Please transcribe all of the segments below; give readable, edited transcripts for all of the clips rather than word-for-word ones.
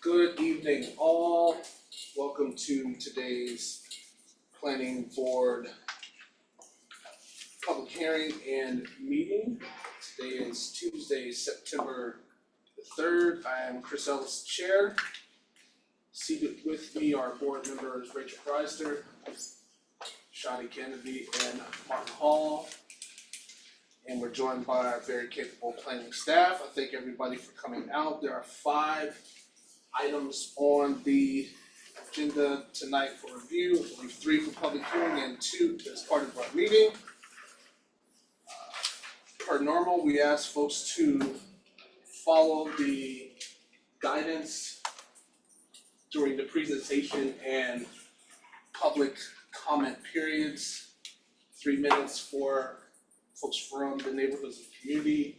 Good evening, all. Welcome to today's Planning Board public hearing and meeting. Today is Tuesday, September the 3rd. I am Chris Ellis, Chair. Seated with me are board members Rachel Preister, Shadi Kennedy, and Martin Hall. And we're joined by our very capable planning staff. I thank everybody for coming out. There are 5 items on the agenda tonight for review. I believe 3 for public hearing and 2 as part of our meeting. Per normal, we ask folks to follow the guidance during the presentation and public comment periods. 3 minutes for folks from the neighborhoods and community,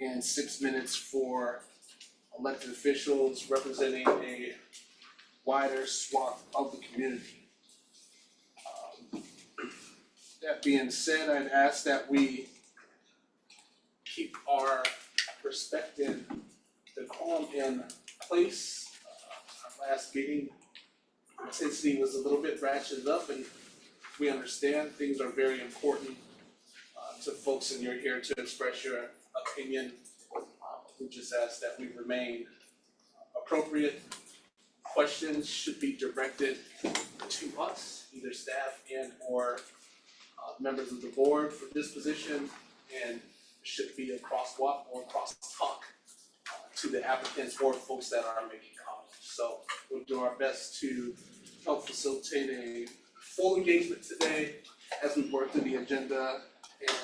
and 6 minutes for elected officials representing a wider swath of the community. That being said, I'd ask that we keep our respected decorum in place. Our last meeting, intensity was a little bit ratcheted up, and we understand things are very important to folks, and you're here to express your opinion. We just ask that we remain appropriate. Questions should be directed to us, either staff and or members of the board for this position, and should be a crosswalk or crosstalk to the applicants or folks that are making comments. So we'll do our best to help facilitate a full engagement today as we work through the agenda and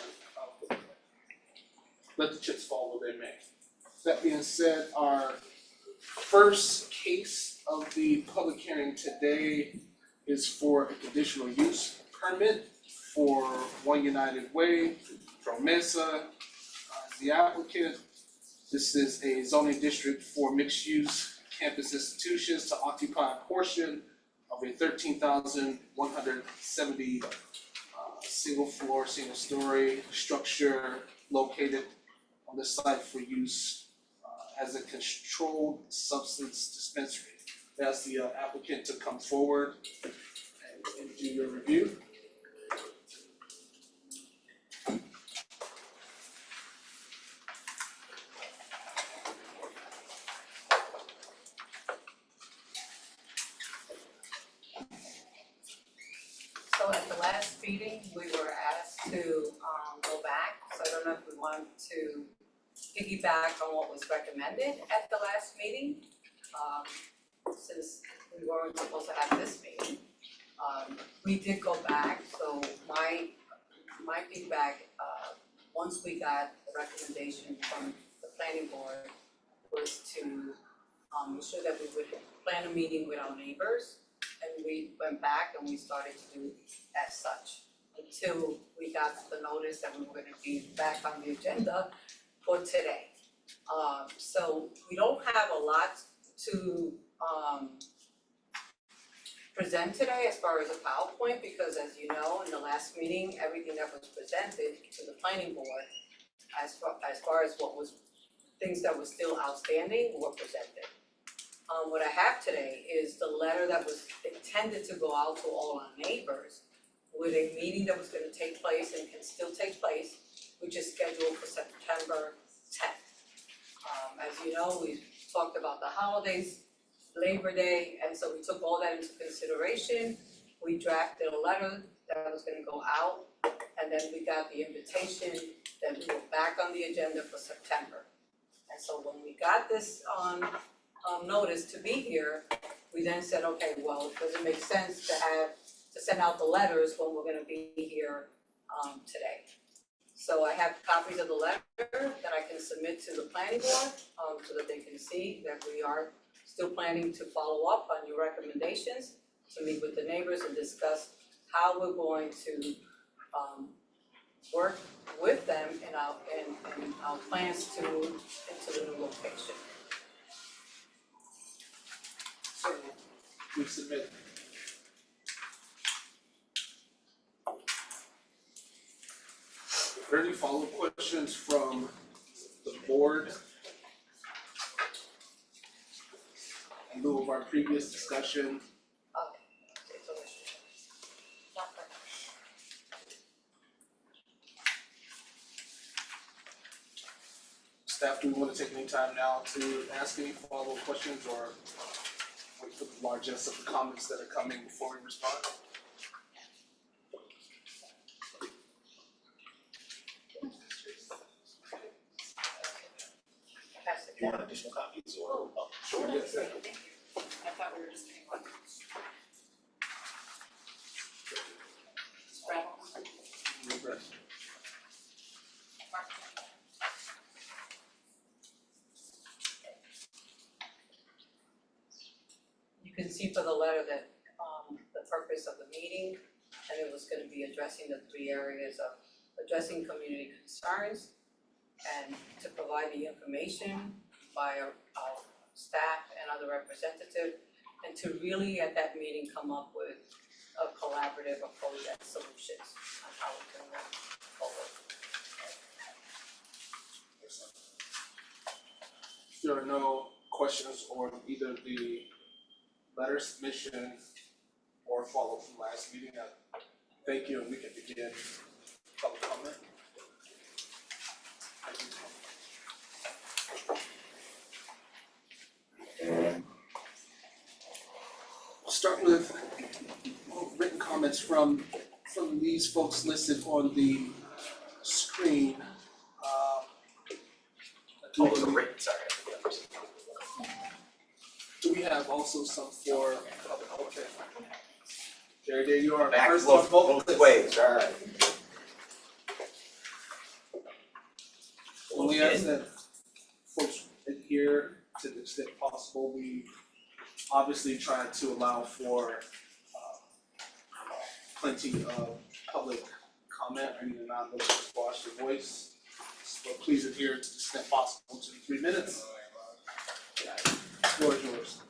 let the chips fall where they may. That being said, our first case of the public hearing today is for a conditional use permit for One United Way, Promesa, as the applicant. This is a zoning district for mixed-use campus institutions to occupy a portion of a 13,170 single-floor, single-story structure located on the site for use as a controlled substance dispensary. I ask the applicant to come forward and do your review. So at the last meeting, we were asked to go back, so I don't know if we want to piggyback on what was recommended at the last meeting, since we weren't supposed to have this meeting. We did go back, so my feedback, once we got the recommendation from the planning board, was to ensure that we would plan a meeting with our neighbors. And we went back and we started to do as such until we got the notice that we were gonna be back on the agenda for today. So we don't have a lot to present today as far as a PowerPoint, because as you know, in the last meeting, everything that was presented to the planning board as far as what was things that were still outstanding were presented. What I have today is the letter that was intended to go out to all our neighbors with a meeting that was gonna take place and can still take place, which is scheduled for September 10th. As you know, we talked about the holidays, Labor Day, and so we took all that into consideration. We drafted a letter that was gonna go out, and then we got the invitation that we were back on the agenda for September. And so when we got this notice to be here, we then said, okay, well, does it make sense to send out the letters when we're gonna be here today? So I have copies of the letter that I can submit to the planning board so that they can see that we are still planning to follow up on your recommendations, to meet with the neighbors and discuss how we're going to work with them in our plans to move into the new location. So we submit. Are there any follow-up questions from the board? in lieu of our previous discussion. Staff, do we want to take any time now to ask any follow-up questions or wait for the largesse of the comments that are coming before we respond? You want additional copies or? Oh, Sure, yes, sir. I thought we were just getting one. Reverse. You can see for the letter that, the purpose of the meeting, and it was gonna be addressing the three areas of addressing community concerns and to provide the information by our staff and other representatives, and to really at that meeting come up with a collaborative approach and solutions on how we can move forward. If there are no questions on either the letter submission or follow-up from last meeting, I thank you and we can begin public comment. We'll start with written comments from these folks listed on the screen. Oh, those are written, sorry. Do we have also some for, okay. There you are, Back first on both both ways, alright. We ask that folks adhere to the extent possible. We obviously try to allow for plenty of public comment. I need to not look to squash your voice. So please adhere to the extent possible to the 3 minutes. The floor is yours.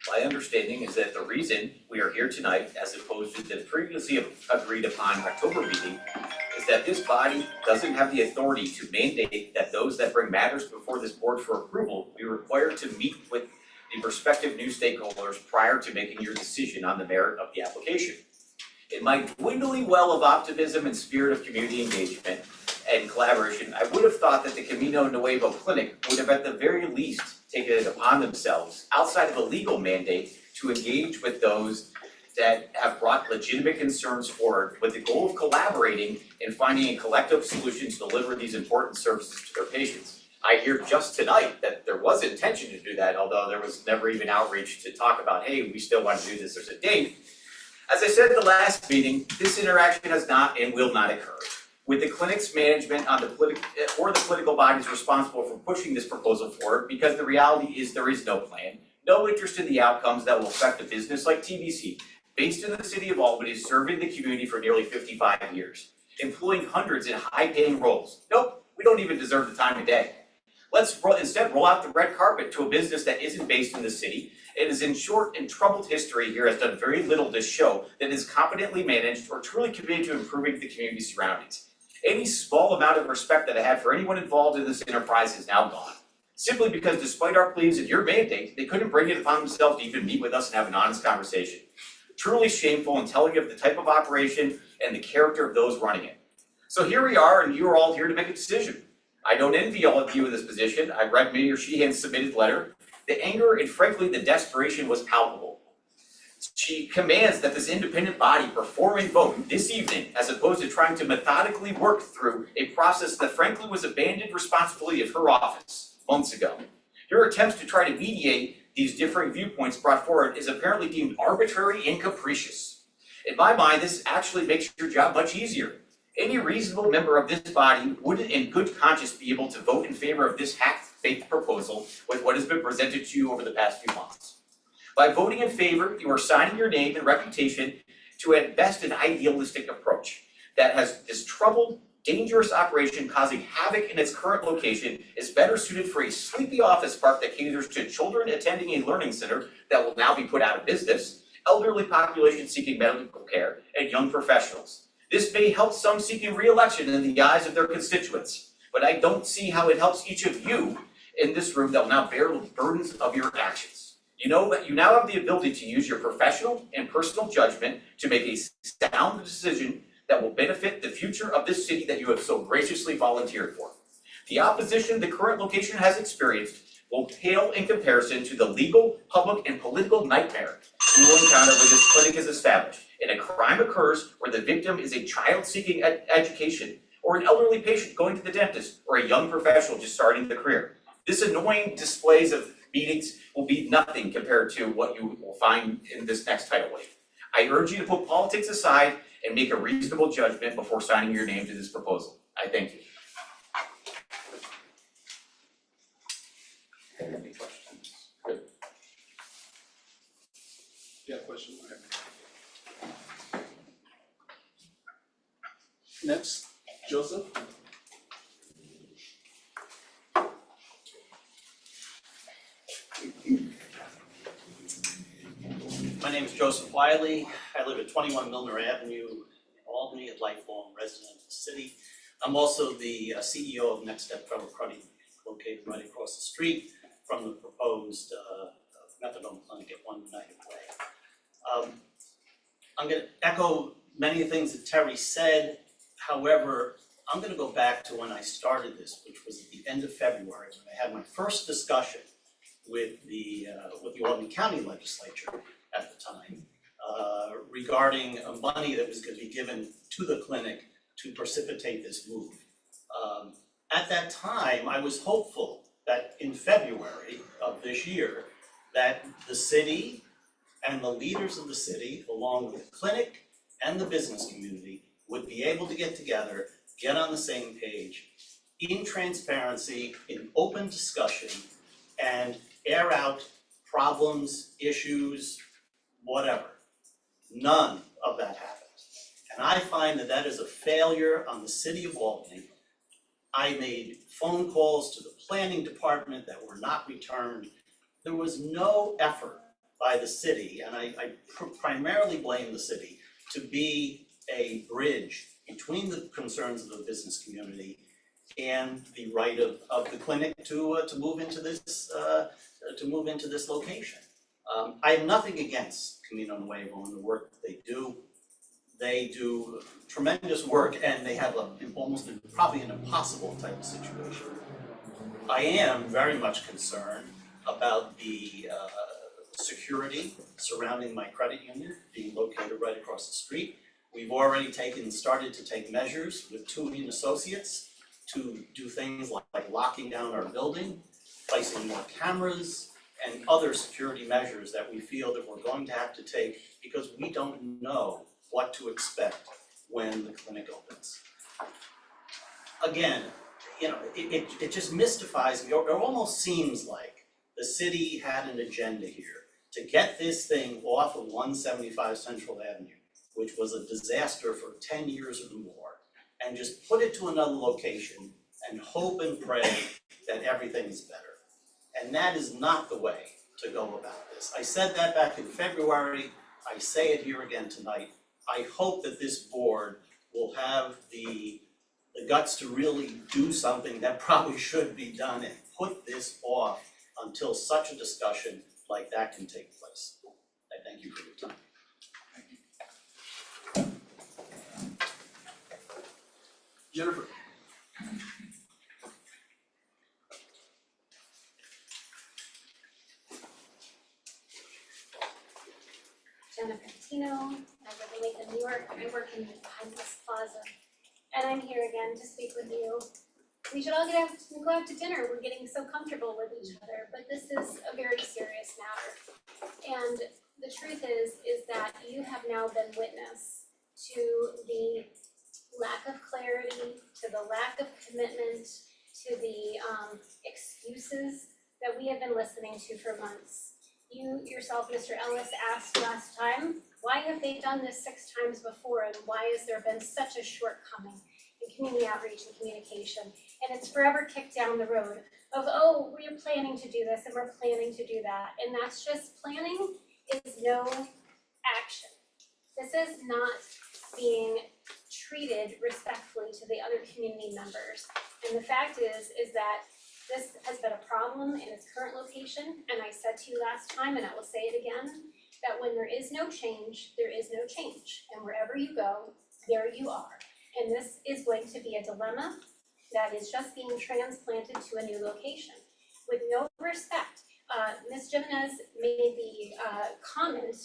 My understanding is that the reason we are here tonight, as opposed to the previously agreed upon October meeting, is that this body doesn't have the authority to mandate that those that bring matters before this board for approval be required to meet with the prospective new stakeholders prior to making your decision on the merit of the application. In my dwindling well of optimism and spirit of community engagement and collaboration, I would have thought that the Camino Nuevo Clinic would have at the very least taken it upon themselves, outside of a legal mandate, to engage with those that have brought legitimate concerns forward with the goal of collaborating and finding a collective solution to deliver these important services to their patients. I hear just tonight that there was intention to do that, although there was never even outreach to talk about, hey, we still want to do this, there's a date. As I said at the last meeting, this interaction has not and will not occur with the clinic's management on the political bodies responsible for pushing this proposal forward, because the reality is there is no plan, no interest in the outcomes that will affect a business like TBC, based in the city of Albany, serving the community for nearly 55 years, employing hundreds in high-paying roles. Nope, we don't even deserve the time of day. Let's instead roll out the red carpet to a business that isn't based in the city. It is in short and troubled history here, has done very little to show that it is competently managed or truly committed to improving the community surroundings. Any small amount of respect that I had for anyone involved in this enterprise is now gone. Simply because despite our pleas and your mandate, they couldn't bring it upon themselves to even meet with us and have an honest conversation. Truly shameful and telling of the type of operation and the character of those running it. So here we are, and you are all here to make a decision. I don't envy all of you in this position. I read Mayor Sheehan's submitted letter. The anger and frankly the desperation was palpable. She commands that this independent body perform a vote this evening, as opposed to trying to methodically work through a process that frankly was abandoned responsibility of her office months ago. Your attempts to try to mediate these differing viewpoints brought forward is apparently deemed arbitrary and capricious. In my mind, this actually makes your job much easier. Any reasonable member of this body would in good conscience be able to vote in favor of this half-baked proposal with what has been presented to you over the past few months. By voting in favor, you are signing your name and reputation to at best an idealistic approach that has this troubled, dangerous operation causing havoc in its current location is better suited for a sleepy office park that caters to children attending a learning center that will now be put out of business, elderly population seeking medical care, and young professionals. This may help some seeking re-election in the eyes of their constituents, but I don't see how it helps each of you in this room that will now bear the burdens of your actions. You know that you now have the ability to use your professional and personal judgment to make a sound decision that will benefit the future of this city that you have so graciously volunteered for. The opposition the current location has experienced will pale in comparison to the legal, public, and political nightmare you will encounter when this clinic is established, and a crime occurs where the victim is a child seeking education, or an elderly patient going to the dentist, or a young professional just starting their career. This annoying displays of meetings will be nothing compared to what you will find in this next tidal wave. I urge you to put politics aside and make a reasonable judgment before signing your name to this proposal. I thank you. Any questions? Good. Yeah, question? Okay. Next, Joseph. My name is Joseph Wiley. I live at 21 Milner Avenue in Albany, a lifelong resident of the city. I'm also the CEO of Next Step Federal Credit, located right across the street from the proposed methadone clinic at 1 United Way. I'm going to echo many of the things that Terry said. However, I'm going to go back to when I started this, which was at the end of February, when I had my first discussion with the Albany County Legislature at the time regarding money that was going to be given to the clinic to precipitate this move. At that time, I was hopeful that in February of this year, that the city and the leaders of the city, along with the clinic and the business community, would be able to get together, get on the same page, in transparency, in open discussion, and air out problems, issues, whatever. None of that happened. And I find that that is a failure on the city of Albany. I made phone calls to the planning department that were not returned. There was no effort by the city, and I primarily blame the city, to be a bridge between the concerns of the business community and the right of the clinic to move into this location. I have nothing against Camino Nuevo and the work that they do. They do tremendous work, and they have probably an impossible type of situation. I am very much concerned about the security surrounding my credit union being located right across the street. We've already started to take measures with Tuition Associates to do things like locking down our building, placing more cameras, and other security measures that we feel that we're going to have to take because we don't know what to expect when the clinic opens. Again, it just mystifies me, or it almost seems like the city had an agenda here to get this thing off of 175 Central Avenue, which was a disaster for 10 years or more, and just put it to another location and hope and pray that everything is better. And that is not the way to go about this. I said that back in February. I say it here again tonight. I hope that this board will have the guts to really do something that probably should be done and put this off until such a discussion like that can take place. I thank you for your time. Jennifer. Jennifer Tino, I live in Lincoln, New York. I work in the Hines Plaza. And I'm here again to speak with you. We should all go out to dinner. We're getting so comfortable with each other, but this is a very serious matter. And the truth is that you have now been witness to the lack of clarity, to the lack of commitment, to the excuses that we have been listening to for months. You yourself, Mr. Ellis, asked last time, why have they done this 6 times before, and why has there been such a shortcoming in community outreach and communication? And it's forever kicked down the road of, oh, we're planning to do this and we're planning to do that. And that's just planning is no action. This is not being treated respectfully to the other community members. And the fact is that This has been a problem in its current location, and I said to you last time, and I will say it again, that when there is no change, there is no change. And wherever you go, there you are. And this is going to be a dilemma that is just being transplanted to a new location. With no respect, Ms. Jimenez made the comment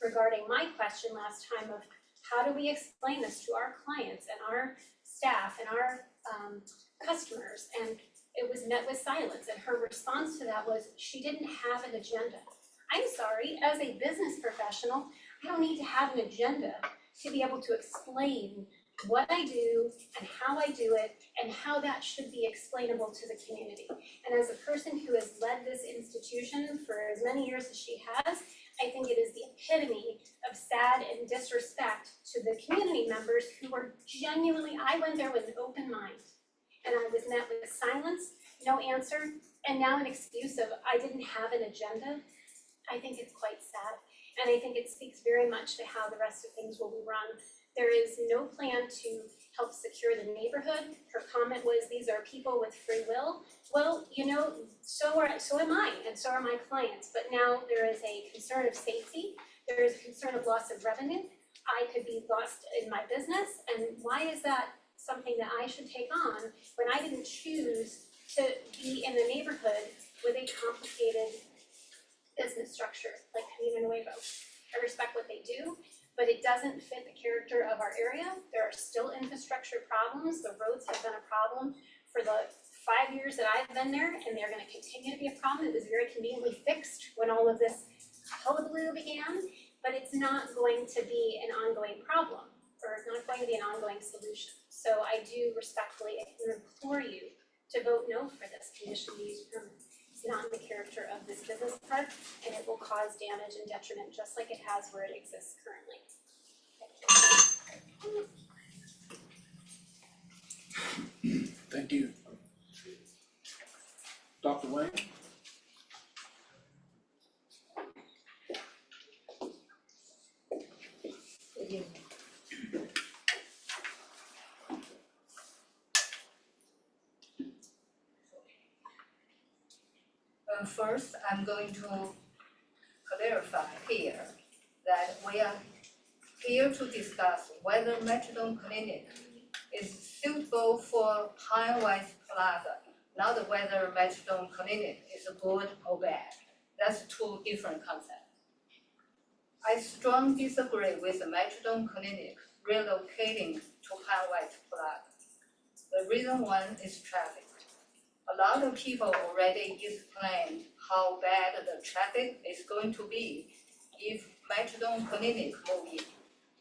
regarding my question last time of how do we explain this to our clients and our staff and our customers, and it was met with silence, and her response to that was she didn't have an agenda. I'm sorry, as a business professional, I don't need to have an agenda to be able to explain what I do and how I do it and how that should be explainable to the community. And as a person who has led this institution for as many years as she has, I think it is the epitome of sad and disrespect to the community members who were genuinely, I went there with an open mind. And I was met with silence, no answer, and now an excuse of I didn't have an agenda. I think it's quite sad. And I think it speaks very much to how the rest of things will be run. There is no plan to help secure the neighborhood. Her comment was, these are people with free will. Well, you know, so am I, and so are my clients. But now there is a concern of safety. There is a concern of loss of revenue. I could be lost in my business. And why is that something that I should take on when I didn't choose to be in a neighborhood with a complicated business structure like Camino Nuevo? I respect what they do, but it doesn't fit the character of our area. There are still infrastructure problems. The roads have been a problem for the 5 years that I've been there, and they're gonna continue to be a problem. It was very conveniently fixed when all of this hullabaloo began, but it's not going to be an ongoing problem, or it's not going to be an ongoing solution. So I do respectfully implore you to vote no for this conditional use permit. It's not in the character of this business park, and it will cause damage and detriment just like it has where it exists currently. Thank you. Dr. Wayne? First, I'm going to clarify here that we are here to discuss whether methadone clinic is suitable for Pine West Plaza, not whether methadone clinic is good or bad. That's two different concepts. I strongly disagree with the methadone clinic relocating to Pine West Plaza. The reason one is traffic. A lot of people already explained how bad the traffic is going to be if methadone clinic move in.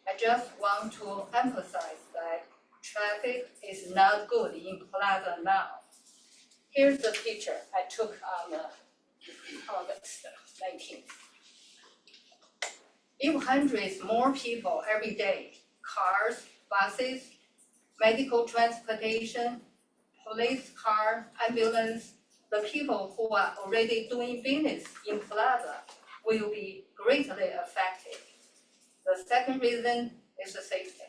I just want to emphasize that traffic is not good in Plaza now. Here's the picture I took on August 19th. If hundreds more people every day, cars, buses, medical transportation, police car, ambulance, the people who are already doing business in Plaza will be greatly affected. The second reason is the safety.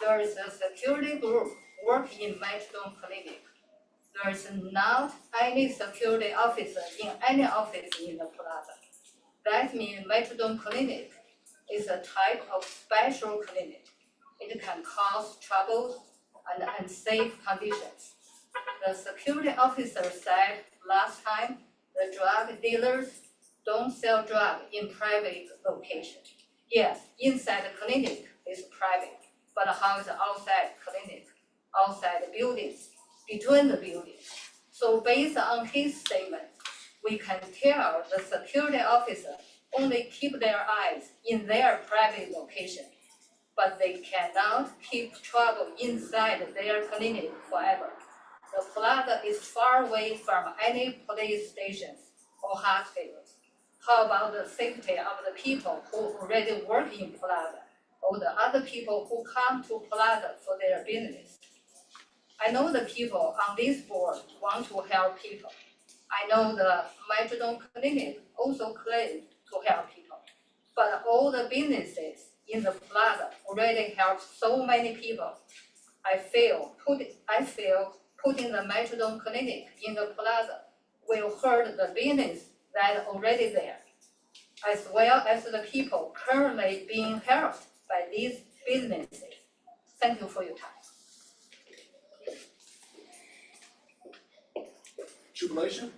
There is a security group working in methadone clinic. There is not any security officer in any office in the Plaza. That means methadone clinic is a type of special clinic. It can cause trouble and unsafe conditions. The security officer said last time, the drug dealers don't sell drugs in private location. Yes, inside the clinic is private, but how is the outside clinic, outside the buildings, between the buildings? So based on his statement, we can tell the security officer only keep their eyes in their private location, but they cannot keep trouble inside their clinic forever. The Plaza is far away from any police stations or hospitals. How about the safety of the people who already work in Plaza, or the other people who come to Plaza for their business? I know the people on this board want to help people. I know the methadone clinic also claims to help people. But all the businesses in the Plaza already help so many people. I feel putting the methadone clinic in the plaza will hurt the business that already there, as well as the people currently being helped by these businesses. Thank you for your time. Jubilation?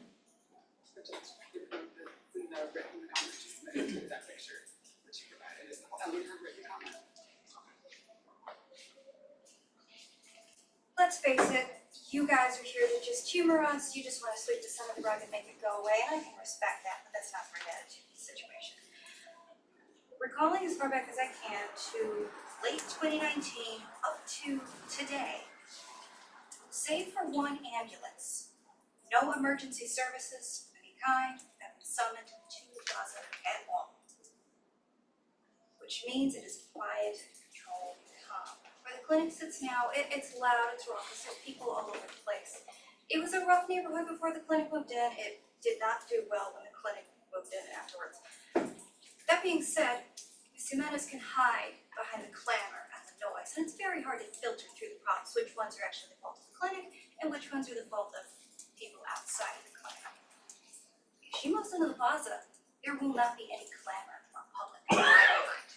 Let's face it, you guys are here to just humor us, you just wanna sweep this under the rug and make it go away, and I can respect that, but that's not the right attitude in the situation. Recalling as far back as I can to late 2019 up to today, save for one ambulance, no emergency services of any kind have been summoned to the plaza at all. Which means it is quiet, controlled, calm. Where the clinic sits now, it's loud, it's raucous, there's people all over the place. It was a rough neighborhood before the clinic moved in, it did not do well when the clinic moved in afterwards. That being said, Ximenes can hide behind the clamor and the noise, and it's very hard to filter through the problems, which ones are actually the fault of the clinic, and which ones are the fault of people outside of the clinic. If she moves into the plaza, there will not be any clamor or public quiet.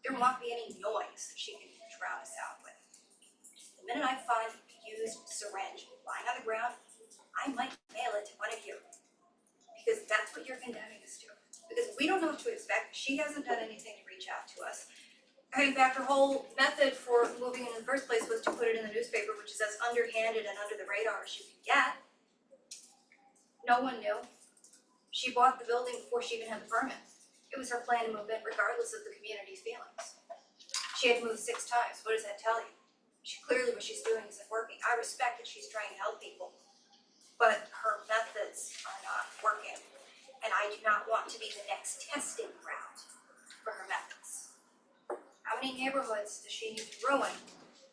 There will not be any noise that she can drown us out with. The minute I find a used syringe lying on the ground, I might mail it to one of you. Because that's what you're condemning us to. Because we don't know what to expect, she hasn't done anything to reach out to us. In fact, her whole method for moving in the first place was to put it in the newspaper, which is as underhanded and under the radar as you can get. No one knew. She bought the building before she even had the permit. It was her plan to move in regardless of the community's feelings. She had to move 6 times, what does that tell you? Clearly what she's doing isn't working. I respect that she's trying to help people, but her methods are not working. And I do not want to be the next testing ground for her methods. How many neighborhoods does she need to ruin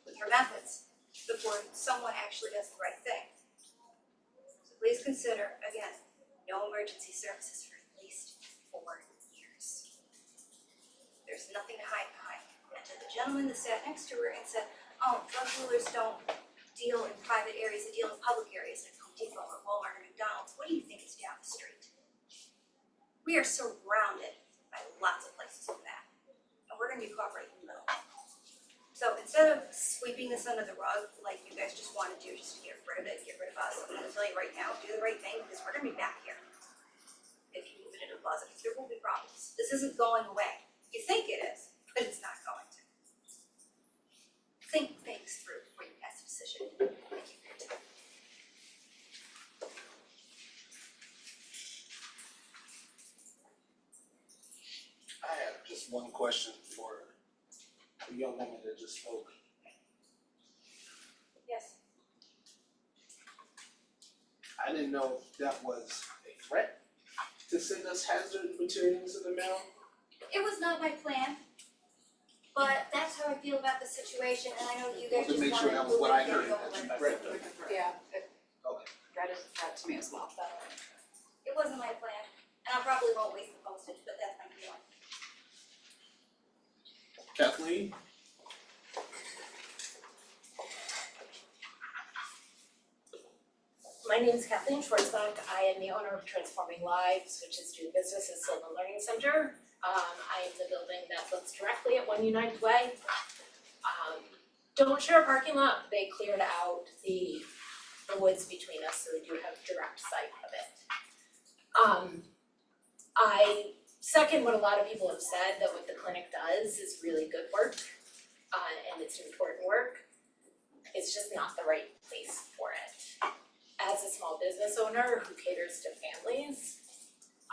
with her methods before someone actually does the right thing? So please consider, again, no emergency services for at least 4 years. There's nothing to hide behind. And to the gentleman that sat next to her and said, oh, drug dealers don't deal in private areas, they deal in public areas like Home Depot or Walmart or McDonald's. What do you think is down the street? We are surrounded by lots of places like that. And we're gonna be caught right in the middle. So instead of sweeping this under the rug like you guys just wanna do just to get rid of it, get rid of us, I'm gonna tell you right now, do the right thing because we're gonna be back here. If you move it into the closet, there will be problems. This isn't going away. You think it is, but it's not going to. Think things through before you pass a decision. Thank you for your time. I have just one question for the young woman that just spoke. Yes. I didn't know if that was a threat to send us hazard materials in the mail. It was not my plan, but that's how I feel about the situation, and I know you guys To just make wanna sure that was move what it I and heard, get it that over you with. read it. Yeah, Okay. that is that to me as well. It wasn't my plan, and I probably won't waste the postage, but that's my feeling. Kathleen? My name is Kathleen Schwarzbach. I am the owner of Transforming Lives, which is doing business at Silver Learning Center. I am the building that looks directly at One United Way. Don't share a parking lot. They cleared out the woods between us, so we do have direct sight of it. I second what a lot of people have said, that what the clinic does is really good work, and it's important work. It's just not the right place for it. As a small business owner who caters to families,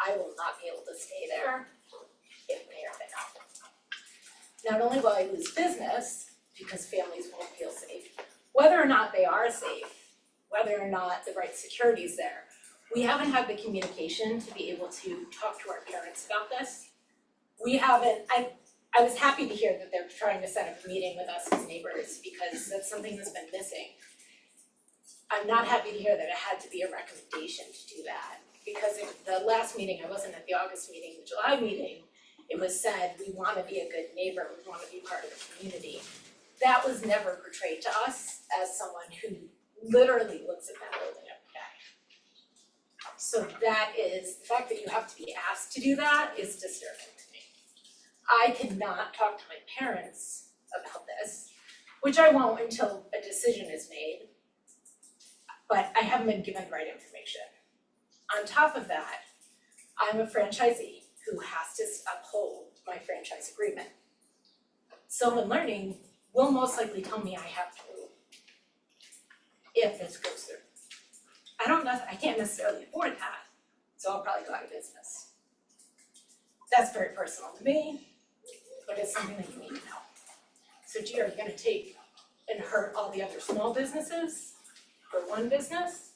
I will not be able to stay there if they are there. Not only will I lose business, because families won't feel safe, whether or not they are safe, whether or not the right security is there, we haven't had the communication to be able to talk to our parents about this. We haven't, I was happy to hear that they're trying to set up a meeting with us as neighbors, because that's something that's been missing. I'm not happy to hear that it had to be a recommendation to do that, because in the last meeting, I wasn't at the August meeting, the July meeting, it was said, we wanna be a good neighbor, we wanna be part of the community. That was never portrayed to us as someone who literally looks at that building every day. So that is, the fact that you have to be asked to do that is disturbing to me. I cannot talk to my parents about this, which I won't until a decision is made. But I haven't been given the right information. On top of that, I'm a franchisee who has to uphold my franchise agreement. Sylvan Learning will most likely tell me I have to if this goes through. I can't necessarily afford that, so I'll probably go out of business. That's very personal to me, but it's something that you need to know. So gee, are you gonna take and hurt all the other small businesses for one business?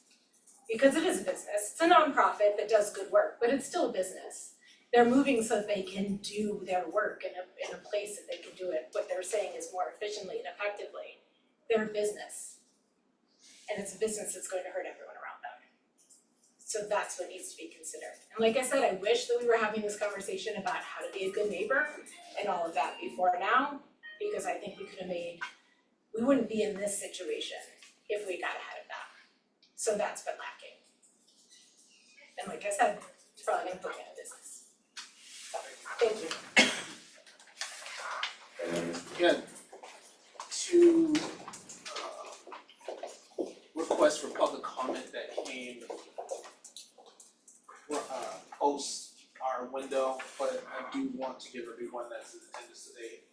Because it is a business, it's a nonprofit that does good work, but it's still a business. They're moving so that they can do their work in a place that they can do it, what they're saying is more efficiently and effectively. They're a business. And it's a business that's going to hurt everyone around them. So that's what needs to be considered. And like I said, I wish that we were having this conversation about how to be a good neighbor and all of that before now, because I think we wouldn't be in this situation if we got ahead of that. So that's been lacking. And like I said, it's probably gonna put me out of business. So, thank you. Again, two requests for public comment that came post our window, but I do want to give everyone that's in attendance today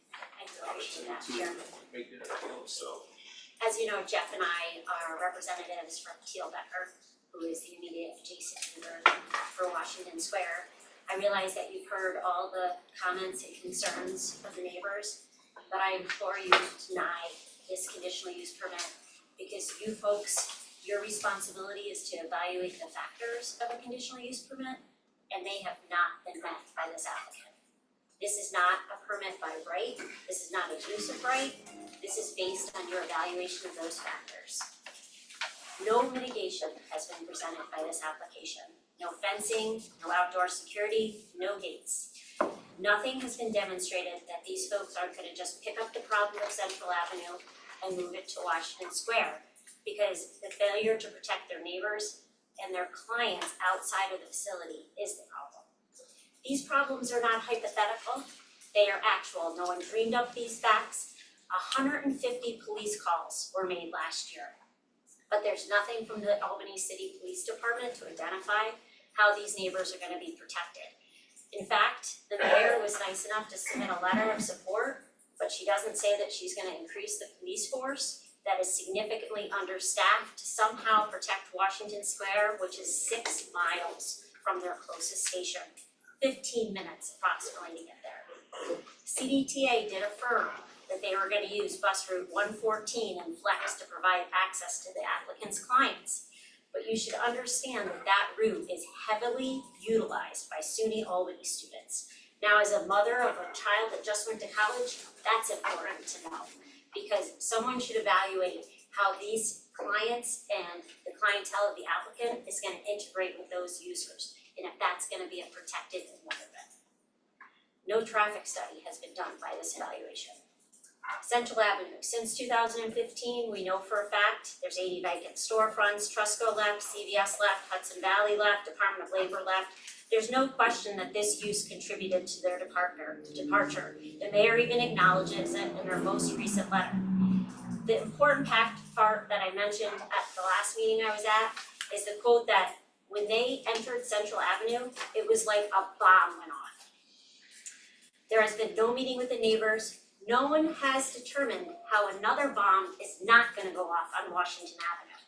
an opportunity to make their appeal, so. As you know, Jeff and I are representatives from Teal Becker, who is the immediate adjacent neighbor for Washington Square. I realize that you've heard all the comments and concerns of the neighbors, but I implore you to deny this conditional use permit because you folks, your responsibility is to evaluate the factors of a conditional use permit, and they have not been met by this applicant. This is not a permit by right, this is not a use of right, this is based on your evaluation of those factors. No mitigation has been presented by this application. No fencing, no outdoor security, no gates. Nothing has been demonstrated that these folks aren't gonna just pick up the problem of Central Avenue and move it to Washington Square, because the failure to protect their neighbors and their clients outside of the facility is the problem. These problems are not hypothetical, they are actual. No one dreamed up these facts. 150 police calls were made last year. But there's nothing from the Albany City Police Department to identify how these neighbors are gonna be protected. In fact, the mayor was nice enough to submit a letter of support, but she doesn't say that she's gonna increase the police force that is significantly understaffed to somehow protect Washington Square, which is 6 miles from their closest station. 15 minutes approximately to get there. CDTA did affirm that they were gonna use bus route 114 and Flex to provide access to the applicant's clients. But you should understand that that route is heavily utilized by SUNY Albany students. Now, as a mother of a child that just went to college, that's important to know, because someone should evaluate how these clients and the clientele of the applicant is gonna integrate with those users, and if that's gonna be a protected environment. No traffic study has been done by this evaluation. Central Avenue, since 2015, we know for a fact there's 80 vacant storefronts, Trusco left, CVS left, Hudson Valley left, Department of Labor left. There's no question that this use contributed to their departure. The mayor even acknowledges it in her most recent letter. The important part that I mentioned at the last meeting I was at is the quote that when they entered Central Avenue, it was like a bomb went off. There has been no meeting with the neighbors. No one has determined how another bomb is not gonna go off on Washington Avenue.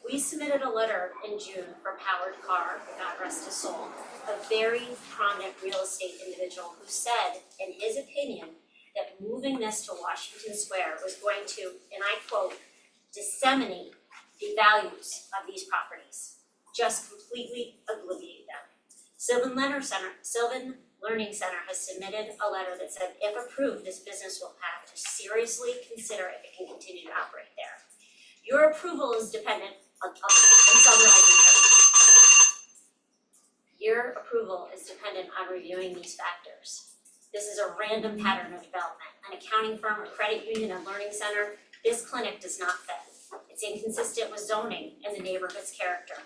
We submitted a letter in June from Howard Carr, God rest his soul, a very prominent real estate individual who said, in his opinion, that moving this to Washington Square was going to, and I quote, disseminate the values of these properties, just completely obliviate them. Sylvan Learning Center has submitted a letter that said, if approved, this business will have to seriously consider if it can continue to operate there. Your approval is dependent on summarizing this. Your approval is dependent on reviewing these factors. This is a random pattern of development. An accounting firm, a credit union, a learning center, this clinic does not fit. It's inconsistent with zoning and the neighborhood's character.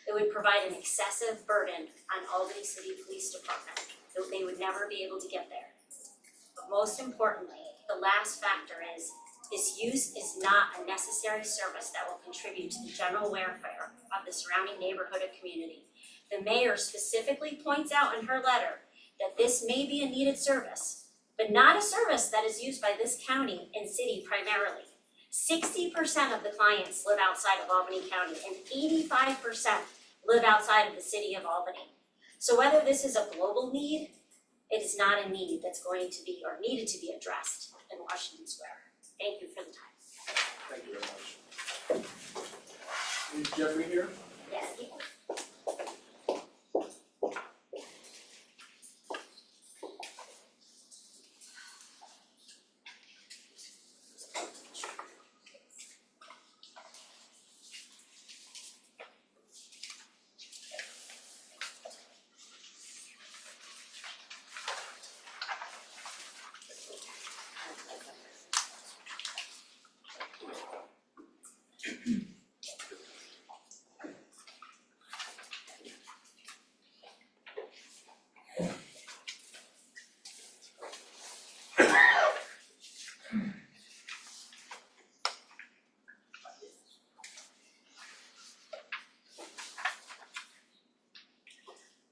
It would provide an excessive burden on Albany City Police Department, that they would never be able to get there. But most importantly, the last factor is this use is not a necessary service that will contribute to the general welfare of the surrounding neighborhood and community. The mayor specifically points out in her letter that this may be a needed service, but not a service that is used by this county and city primarily. 60% of the clients live outside of Albany County and 85% live outside of the city of Albany. So whether this is a global need, it is not a need that's going to be or needed to be addressed in Washington Square. Thank you for the time. Thank you very much. Is Jeffrey here? Yes.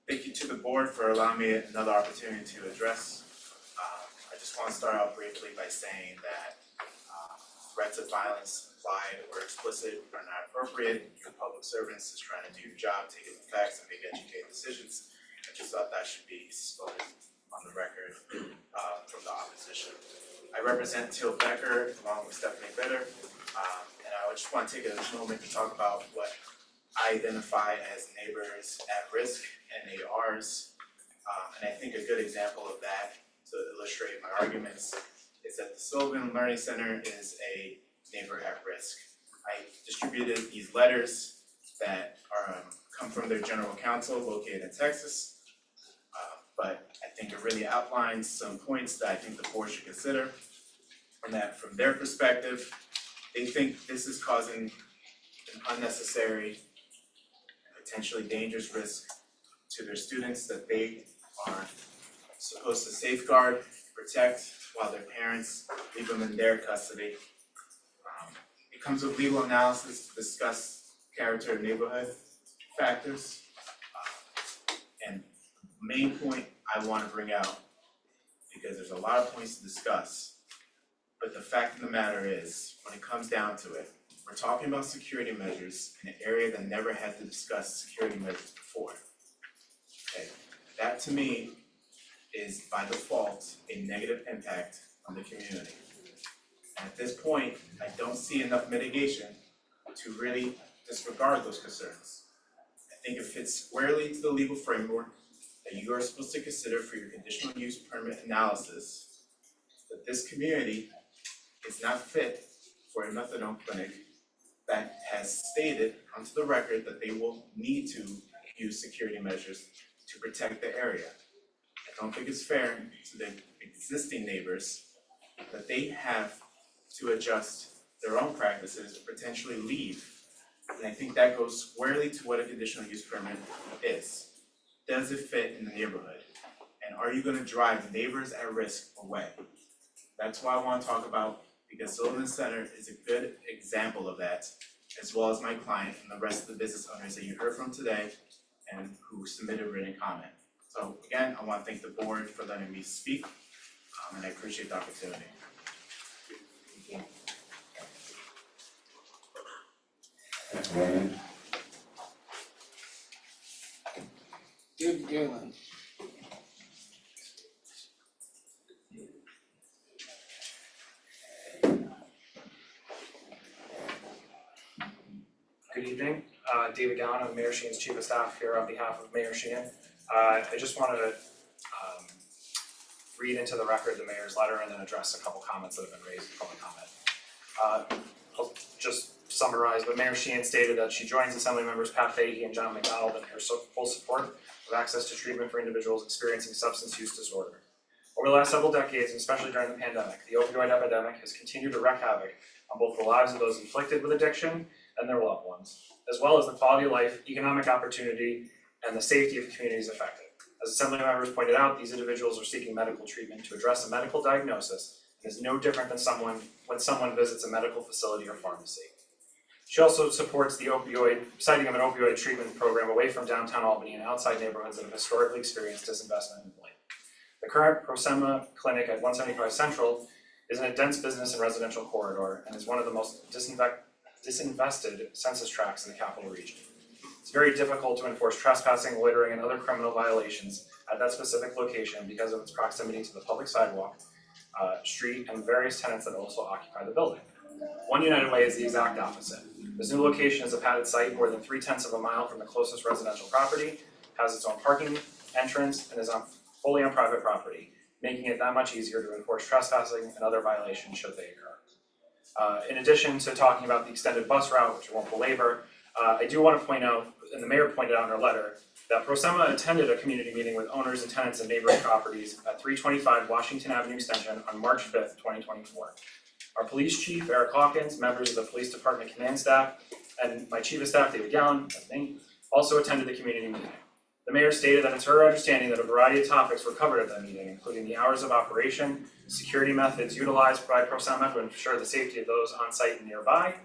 Thank you to the board for allowing me another opportunity to address. I just want to start out briefly by saying that threats of violence, implied or explicit, are not appropriate. Your public servants is trying to do your job, take in the facts, and make educated decisions. I just thought that should be spoken on the record from the opposition. I represent Teal Becker along with Stephanie Bitter, and I just want to take a moment to talk about what I identify as neighbors at risk and NARs. And I think a good example of that, to illustrate my arguments, is that the Sullivan Learning Center is a neighbor at risk. I distributed these letters that come from their general counsel located in Texas. But I think it really outlines some points that I think the board should consider. And that from their perspective, they think this is causing an unnecessary, potentially dangerous risk to their students that they are supposed to safeguard, protect, while their parents leave them in their custody. It comes with legal analysis to discuss character and neighborhood factors. And the main point I want to bring out, because there's a lot of points to discuss, but the fact of the matter is, when it comes down to it, we're talking about security measures in an area that never had to discuss security measures before. Okay, that to me is by default a negative impact on the community. And at this point, I don't see enough mitigation to really disregard those concerns. I think it fits squarely to the legal framework that you are supposed to consider for your conditional use permit analysis, that this community is not fit for a methadone clinic that has stated onto the record that they will need to use security measures to protect the area. I don't think it's fair to the existing neighbors that they have to adjust their own practices or potentially leave. And I think that goes squarely to what a conditional use permit is. Does it fit in the neighborhood? And are you gonna drive neighbors at risk away? That's what I wanna talk about, because Sullivan Center is a good example of that, as well as my client and the rest of the business owners that you heard from today and who submitted written comment. So again, I want to thank the board for letting me speak, and I appreciate the opportunity. David Galen. Good evening, David Gowan, I'm Mayor Sheehan's Chief of Staff here on behalf of Mayor Sheehan. I just wanted to read into the record the mayor's letter and then address a couple comments that have been raised in public comment. I'll just summarize, but Mayor Sheehan stated that she joins Assembly members Pat Fahey and John McDonald in her full support of access to treatment for individuals experiencing substance use disorder. Over Over the last several decades, and especially during the pandemic, the opioid epidemic has continued to wreak havoc on both the lives of those inflicted with addiction and their loved ones, as well as the quality of life, economic opportunity, and the safety of communities affected. As Assembly members pointed out, these individuals are seeking medical treatment to address a medical diagnosis and is no different than when someone visits a medical facility or pharmacy. She also supports the citing of an opioid treatment program away from downtown Albany and outside neighborhoods that have historically experienced disinvestment and blight. The current Prosema clinic at 175 Central is in a dense business and residential corridor and is one of the most disinvested census tracts in the capital region. It's very difficult to enforce trespassing, loitering, and other criminal violations at that specific location because of its proximity to the public sidewalk, street, and various tenants that also occupy the building. One United Way is the exact opposite. This new location is a padded site more than 3/10 of a mile from the closest residential property, has its own parking entrance, and is fully on private property, making it that much easier to enforce trespassing and other violations should they occur. In addition to talking about the extended bus route, which I won't belabor, I do want to point out, and the mayor pointed out in her letter, that Prosema attended a community meeting with owners and tenants of neighboring properties at 325 Washington Avenue Extension on March 5th, 2024. Our police chief, Eric Hawkins, members of the police department command staff, and my chief of staff, David Gallen, that's me, also attended the community meeting. The mayor stated that it's her understanding that a variety of topics were covered at that meeting, including the hours of operation, security methods utilized by Prosema to ensure the safety of those on site and nearby,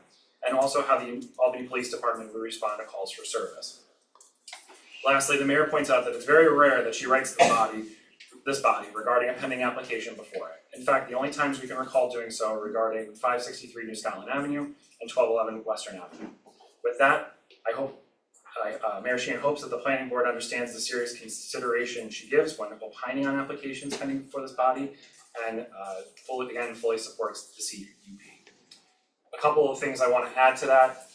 and also how the Albany Police Department would respond to calls for service. Lastly, the mayor points out that it's very rare that she writes this body regarding a pending application before it. In fact, the only times we can recall doing so are regarding 563 New Scotland Avenue and 1211 Western Avenue. With that, Mayor Sheehan hopes that the planning board understands the serious consideration she gives when opining on applications pending before this body, and fully supports the CUP. A couple of things I want to add to that.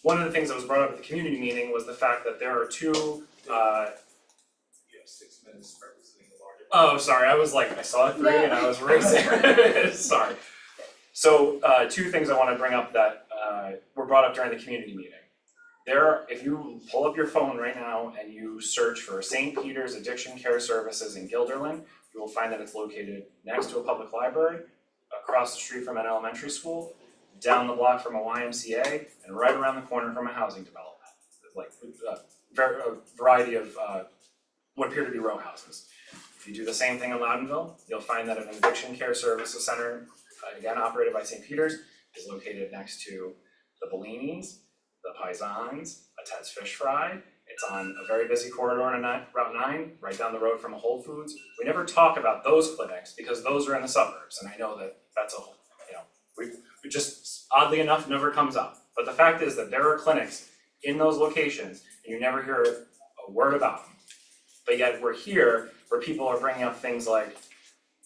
One of the things that was brought up at the community meeting was the fact that there are two. You have 6 minutes representing the larger. Oh, sorry. I saw 3 and I was racing. Sorry. So, two things I want to bring up that were brought up during the community meeting. If you pull up your phone right now and you search for St. Peter's Addiction Care Services in Guilderland, you will find that it's located next to a public library, across the street from an elementary school, down the block from a YMCA, and right around the corner from a housing development. Like a variety of what appear to be row houses. If you do the same thing in Loudonville, you'll find that an addiction care services center, again operated by St. Peter's, is located next to the Bellinis, the Paisans, a Ted's Fish Fry. It's on a very busy corridor on Route 9, right down the road from a Whole Foods. We never talk about those clinics because those are in the suburbs, and I know that that's we just oddly enough never comes up. But the fact is that there are clinics in those locations, and you never hear a word about them. But yet we're here where people are bringing up things like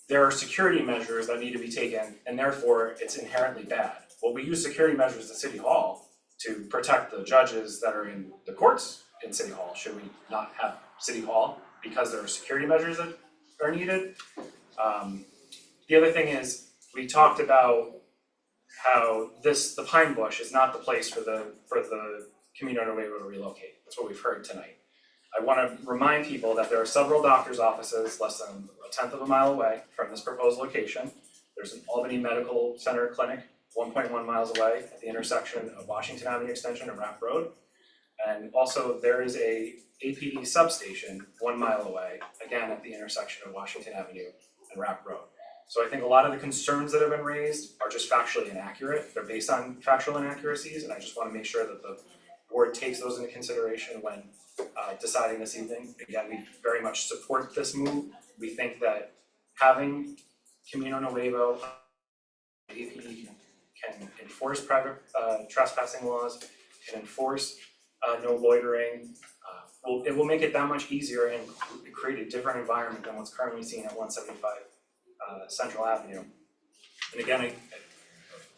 there are security measures that need to be taken, and therefore it's inherently bad. Well, we use security measures at City Hall to protect the judges that are in the courts in City Hall. Should we not have City Hall because there are security measures that are needed? The other thing is, we talked about how the Pine Bush is not the place for the community on the way to relocate. That's what we've heard tonight. I want to remind people that there are several doctor's offices less than 1/10 of a mile away from this proposed location. There's an Albany Medical Center clinic 1.1 miles away at the intersection of Washington Avenue Extension and Rapp Road. And also there is a APD substation 1 mile away, again at the intersection of Washington Avenue and Rapp Road. So I think a lot of the concerns that have been raised are just factually inaccurate. They're based on factual inaccuracies, and I just want to make sure that the board takes those into consideration when deciding this evening. Again, we very much support this move. We think that having Camino Nuevo, APD can enforce private trespassing laws, can enforce no loitering. It will make it that much easier and create a different environment than what's currently seen at 175 Central Avenue. And again,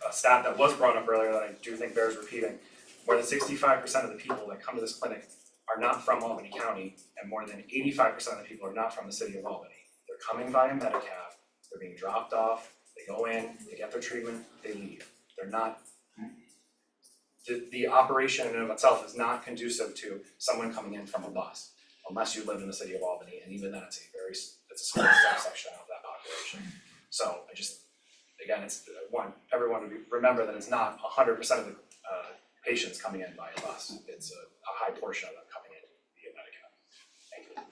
a stat that was brought up earlier that I do think bears repeating, more than 65% of the people that come to this clinic are not from Albany County, and more than 85% of the people are not from the city of Albany. They're coming via Medi-Cav, they're being dropped off, they go in, they get their treatment, they leave. They're not, the operation in and of itself is not conducive to someone coming in from a bus, unless you live in the city of Albany, and even then it's it's a small subsection of that population. So I just, again, I want everyone to remember that it's not 100% of the patients coming in by a bus. It's a high portion of them coming in via Medicare. Thank you.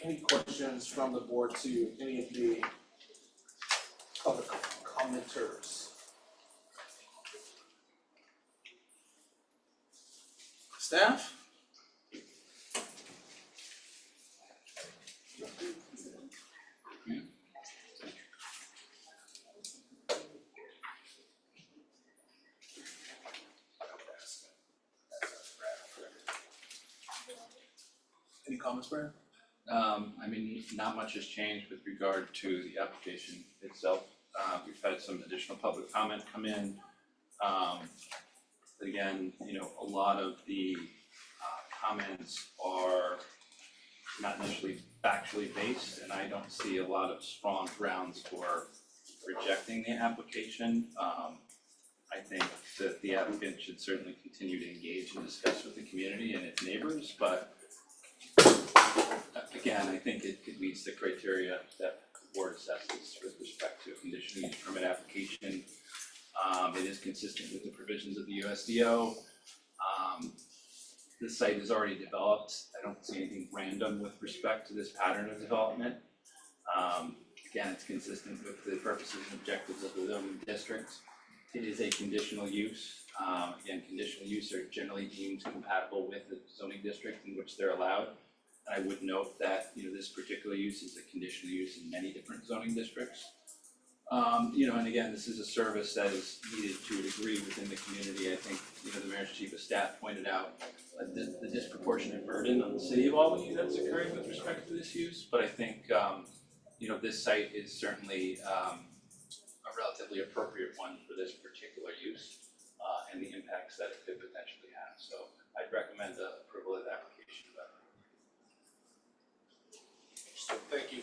Any questions from the board to any of the public commenters? Staff? Any comments, Brad? I mean, not much has changed with regard to the application itself. We've had some additional public comment come in. But again, you know, a lot of the comments are not initially factually based, and I don't see a lot of strong grounds for rejecting the application. I think that the applicant should certainly continue to engage and discuss with the community and its neighbors, but again, I think it meets the criteria that the board assesses with respect to a conditional use permit application. It is consistent with the provisions of the USDO. The site is already developed. I don't see anything random with respect to this pattern of development. Again, it's consistent with the purposes and objectives of the zoning district. It is a conditional use. Again, conditional use are generally deemed compatible with the zoning district in which they're allowed. And I would note that, you know, this particular use is a conditional use in many different zoning districts. You know, and again, this is a service that is needed to a degree within the community. I think, you know, the mayor's chief of staff pointed out the disproportionate burden on the city of Albany that's occurring with respect to this use. But I think, you know, this site is certainly a relatively appropriate one for this particular use and the impacts that it could potentially have. So I'd recommend the approval of the application. Thank you.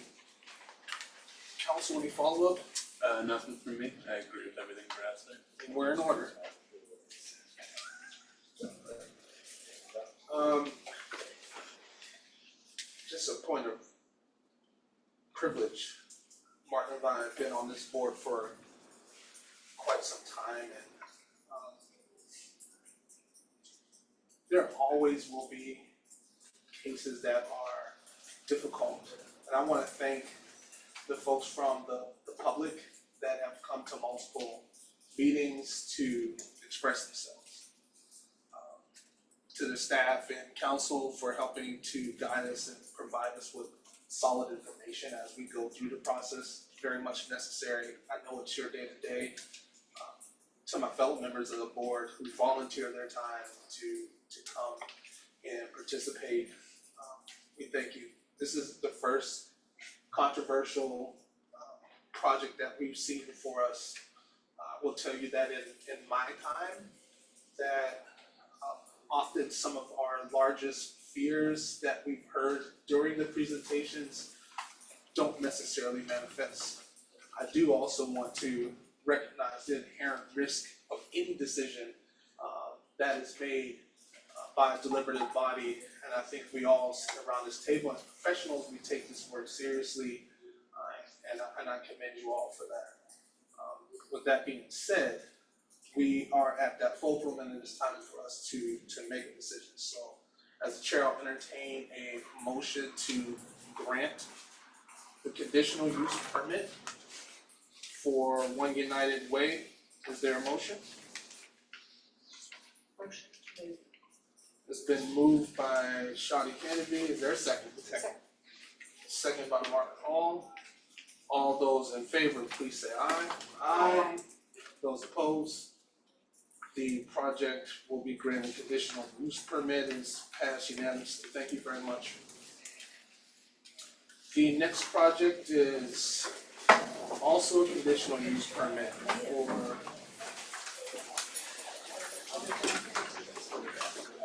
Council, any follow-up? Nothing from me. I agree with everything Brad said. And we're in order. Just a point of privilege. Martin and I have been on this board for quite some time, and there always will be cases that are difficult. And I want to thank the folks from the public that have come to multiple meetings to express themselves. To the staff and council for helping to guide us and provide us with solid information as we go through the process. Very much necessary. I know it's your day to day. To my fellow members of the board who volunteer their time to come and participate, we thank you. This is the first controversial project that we've seen before us. I will tell you that in my time, that often some of our largest fears that we've heard during the presentations don't necessarily manifest. I do also want to recognize the inherent risk of any decision that is made by a deliberative body, and I think we all around this table as professionals, we take this work seriously, and I commend you all for that. With that being said, we are at that fulcrum, and it is time for us to make a decision. So, as the chair, I'll entertain a motion to grant the conditional use permit for One United Way. Is there a motion? Motion. It's been moved by Shawty Kennedy. Is there a second? Second by Mark Hall. All those in favor, please say aye. Aye. Those opposed? The project will be granted conditional use permit is passed unanimously. Thank you very much. The next project is also a conditional use permit for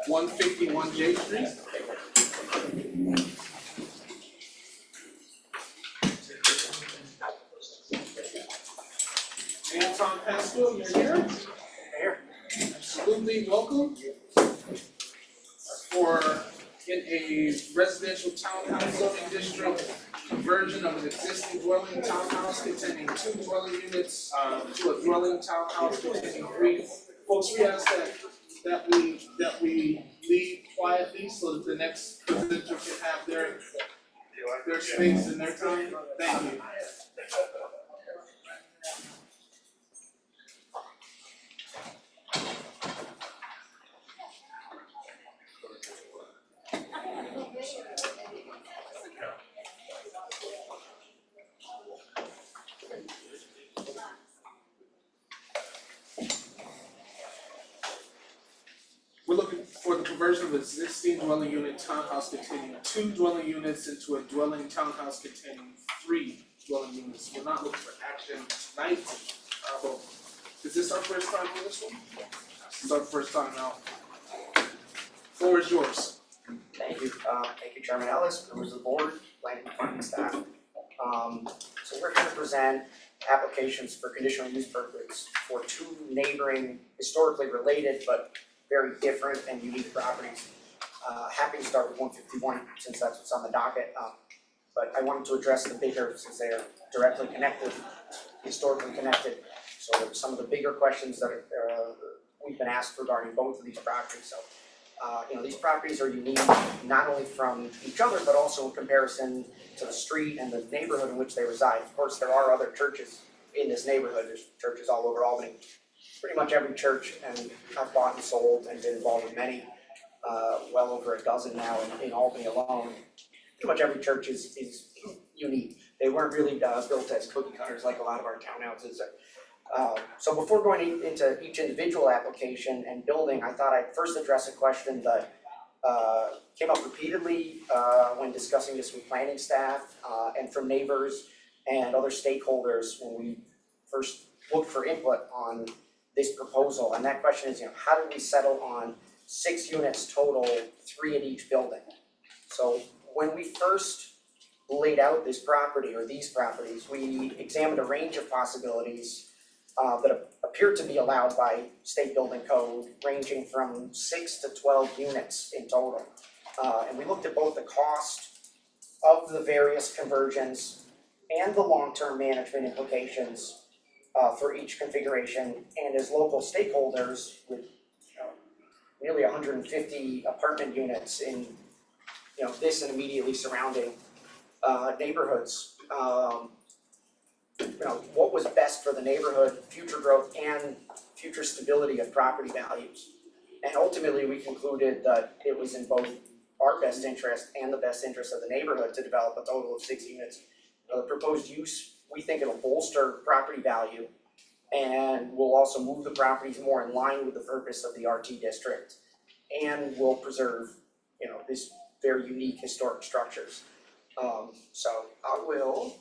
151 J Street. Anton Pascal, you're here? Absolutely. warmly welcome for in a residential townhouse zoning district, conversion of an existing dwelling townhouse containing 2 dwelling units to a dwelling townhouse containing 3. Folks, we ask that we leave quietly so that the next presenter can have their space and their time. Thank you. We're looking for the conversion of existing dwelling unit townhouse containing 2 dwelling units into a dwelling townhouse containing 3 dwelling units. We're not looking for action tonight. But is this our first time on this one? This is our first time out. Floor is yours. Thank you, Chairman Ellis, members of the board, planning department staff. So we're here to present applications for conditional use permits for 2 neighboring, historically related, but very different and unique properties. Happy to start with 151 since that's what's on the docket. But I wanted to address the bigger, since they are directly connected, historically connected. So some of the bigger questions that we've been asked regarding both of these properties. So, these properties are unique not only from each other, but also in comparison to the street and the neighborhood in which they reside. Of course, there are other churches in this neighborhood. There's churches all over Albany. Pretty much every church, and I've bought and sold and been involved with many, well over a dozen now in Albany alone. Pretty much every church is unique. They weren't really built as cookie cutters like a lot of our townhouses. So before going into each individual application and building, I thought I'd first address a question that came up repeatedly when discussing this with planning staff and from neighbors and other stakeholders when we first looked for input on this proposal. And that question is, how did we settle on 6 units total, 3 at each building? So when we first laid out this property or these properties, we examined a range of possibilities that appeared to be allowed by state building code, ranging from 6 to 12 units in total. And we looked at both the cost of the various conversions and the long-term management implications for each configuration. And as local stakeholders with nearly 150 apartment units in this and immediately surrounding neighborhoods, what was best for the neighborhood, future growth, and future stability of property values. And ultimately, we concluded that it was in both our best interest and the best interest of the neighborhood to develop a total of 6 units. The proposed use, we think it'll bolster property value and will also move the properties more in line with the purpose of the RT district and will preserve, these very unique historic structures. So I will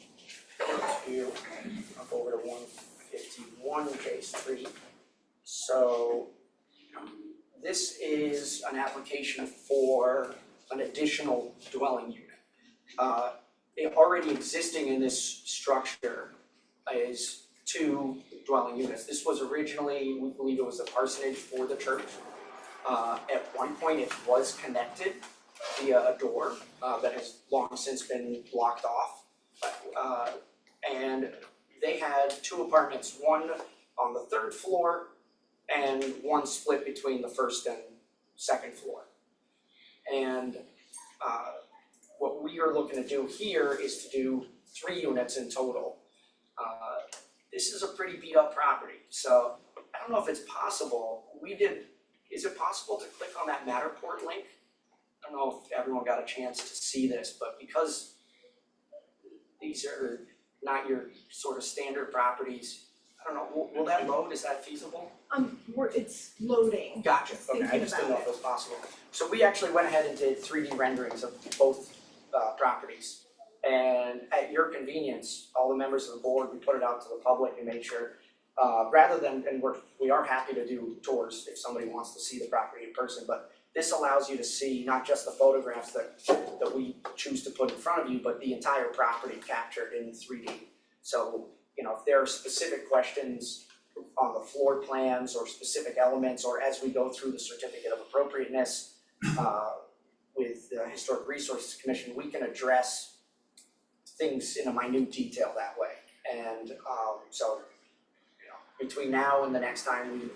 I'll go over to 151 J Street. So this is an application for an additional dwelling unit. Already existing in this structure is 2 dwelling units. This was originally, we believe it was a parsonage for the church. At one point it was connected via a door that has long since been blocked off. And they had 2 apartments, one on the 3rd floor and one split between the 1st and 2nd floor. And what we are looking to do here is to do 3 units in total. This is a pretty beat up property, so I don't know if it's possible. Is it possible to click on that Matterport link? I don't know if everyone got a chance to see this, but because these are not your sort of standard properties, I don't know, will that load? Is that feasible? It's loading. Gotcha, okay, I just didn't know if it was possible. So we actually went ahead and did 3D renderings of both properties. And at your convenience, all the members of the board, we put it out to the public and made sure, rather than, and we are happy to do tours if somebody wants to see the property in person, but this allows you to see not just the photographs that we choose to put in front of you, but the entire property captured in 3D. So, if there are specific questions on the floor plans or specific elements, or as we go through the certificate of appropriateness with the Historic Resources Commission, we can address things in a minute detail that way. And so, between now and the next time we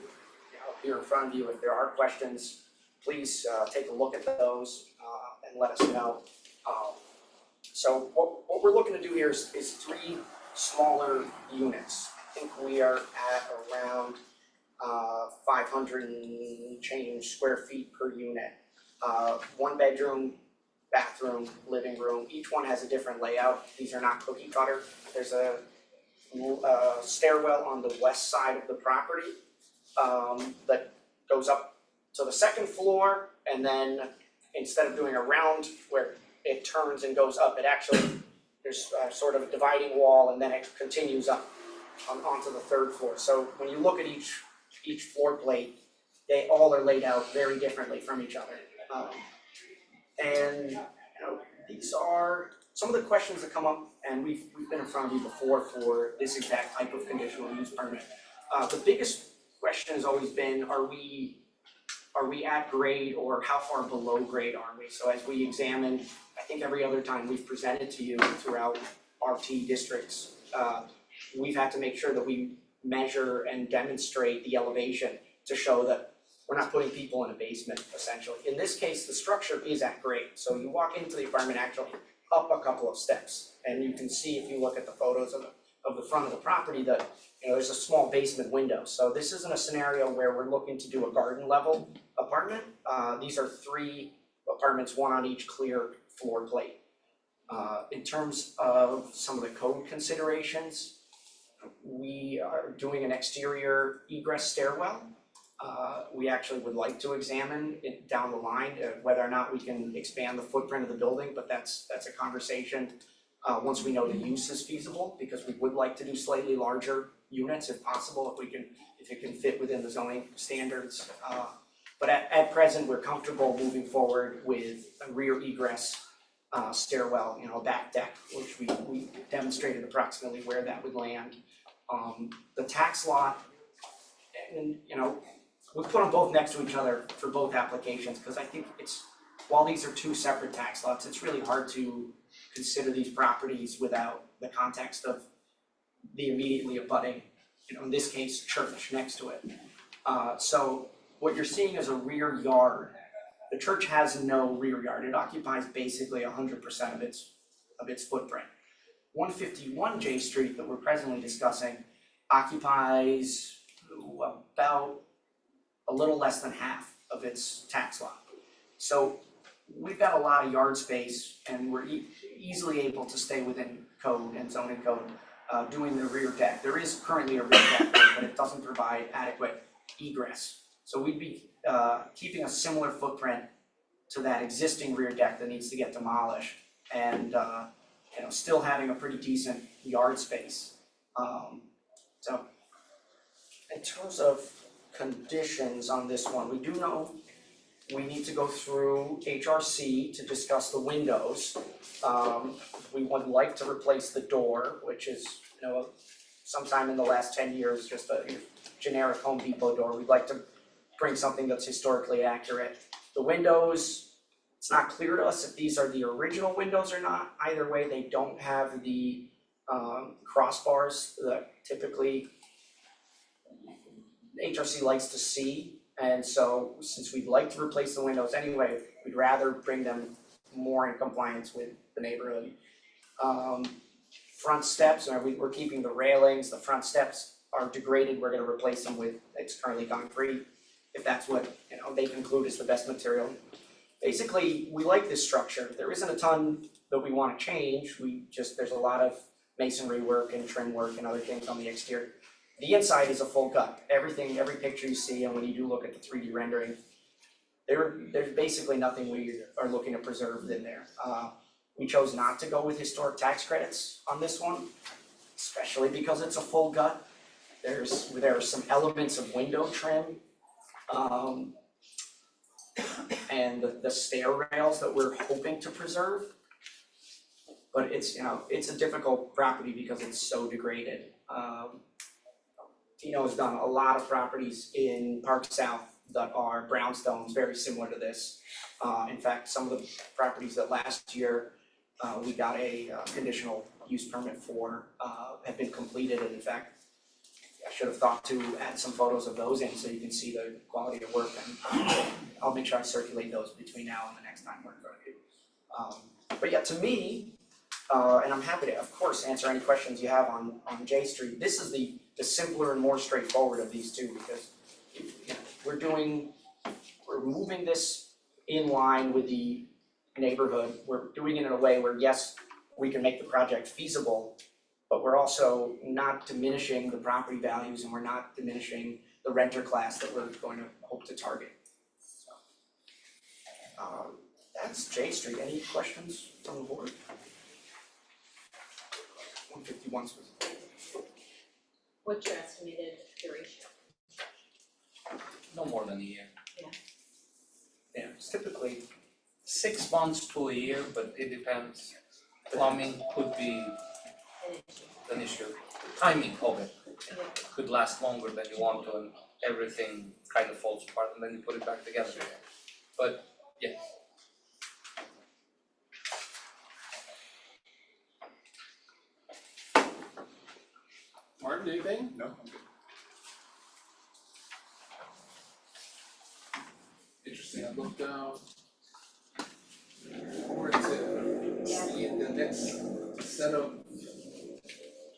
appear in front of you, if there are questions, please take a look at those and let us know. So what we're looking to do here is 3 smaller units. I think we are at around 500 and change square feet per unit. 1 bedroom, bathroom, living room. Each one has a different layout. These are not cookie cutter. There's a stairwell on the west side of the property that goes up to the 2nd floor, and then instead of doing a round where it turns and goes up, it actually, there's sort of a dividing wall, and then it continues up onto the 3rd floor. So when you look at each floor plate, they all are laid out very differently from each other. And these are some of the questions that come up, and we've been in front of you before for this exact type of conditional use permit. The biggest question has always been, are we at grade, or how far below grade are we? So as we examined, I think every other time we've presented to you throughout RT districts, we've had to make sure that we measure and demonstrate the elevation to show that we're not putting people in a basement, essentially. In this case, the structure is at grade. So you walk into the apartment actually up a couple of steps, and you can see, if you look at the photos of the front of the property, that there's a small basement window. So this isn't a scenario where we're looking to do a garden level apartment. These are 3 apartments, 1 on each clear floor plate. In terms of some of the code considerations, we are doing an exterior egress stairwell. We actually would like to examine it down the line, whether or not we can expand the footprint of the building, but that's a conversation once we know the use is feasible, because we would like to do slightly larger units if possible, if it can fit within the zoning standards. But at present, we're comfortable moving forward with a rear egress stairwell, a back deck, which we demonstrated approximately where that would land. The tax lot, and we put them both next to each other for both applications, because I think while these are 2 separate tax lots, it's really hard to consider these properties without the context of the immediately abutting, in this case, church next to it. So what you're seeing is a rear yard. The church has no rear yard. It occupies basically 100% of its footprint. 151 J Street that we're presently discussing occupies about a little less than half of its tax lot. So we've got a lot of yard space, and we're easily able to stay within code and zoning code doing the rear deck. There is currently a rear deck, but it doesn't provide adequate egress. So we'd be keeping a similar footprint to that existing rear deck that needs to get demolished, and still having a pretty decent yard space. So in terms of conditions on this one, we do know we need to go through HRC to discuss the windows. We would like to replace the door, which is, sometime in the last 10 years, just a generic Home Depot door. We'd like to bring something that's historically accurate. The windows, it's not clear to us if these are the original windows or not. Either way, they don't have the crossbars that typically HRC likes to see. And so, since we'd like to replace the windows anyway, we'd rather bring them more in compliance with the neighborhood. Front steps, we're keeping the railings. The front steps are degraded. We're going to replace them with, it's currently concrete, if that's what they conclude is the best material. Basically, we like this structure. There isn't a ton that we want to change. There's a lot of masonry work and trim work and other things on the exterior. The inside is a full gut. Every picture you see, and when you do look at the 3D rendering, there's basically nothing we are looking to preserve in there. We chose not to go with historic tax credits on this one, especially because it's a full gut. There are some elements of window trim, and the stair rails that we're hoping to preserve. But it's a difficult property because it's so degraded. Tino has done a lot of properties in Park South that are brownstones, very similar to this. In fact, some of the properties that last year we got a conditional use permit for have been completed, and in fact, I should have thought to add some photos of those in so you can see the quality of work, and I'll make sure I circulate those between now and the next time we're in front of you. But yeah, to me, and I'm happy to, of course, answer any questions you have on J Street. This is the simpler and more straightforward of these two, because you know, we're moving this in line with the neighborhood. We're doing it in a way where, yes, we can make the project feasible, but we're also not diminishing the property values, and we're not diminishing the renter class that we're going to hope to target. So, that's J Street. Any questions from the board? 151 specifically. What's your estimated duration? No more than a year. Yeah, it's typically 6 months to a year, but it depends. Plumbing could be an issue. Timing of it could last longer than you want to, and everything kind of falls apart, and then you put it back together again. But yeah. Martin, anything? No, I'm good. Interesting, I looked down forward to seeing the next set of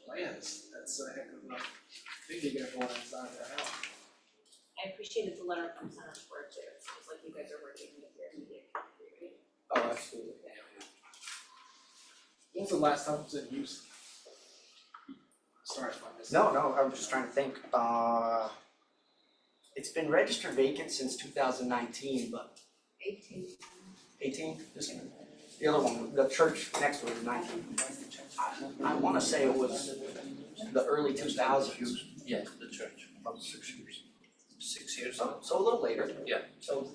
plans. That's a heck of a thing you got going inside the house. I appreciated the letter from Center Square too, it sounds like you guys are working with your immediate community. Oh, absolutely. When was the last time it was in use? Sorry if I missed. No, I'm just trying to think. It's been registered vacant since 2019, but 18, this one. The other one, the church next to it is 19. I wanna say it was the early 2000s. Yes, the church, about 6 years. 6 years. So a little later. Yeah. So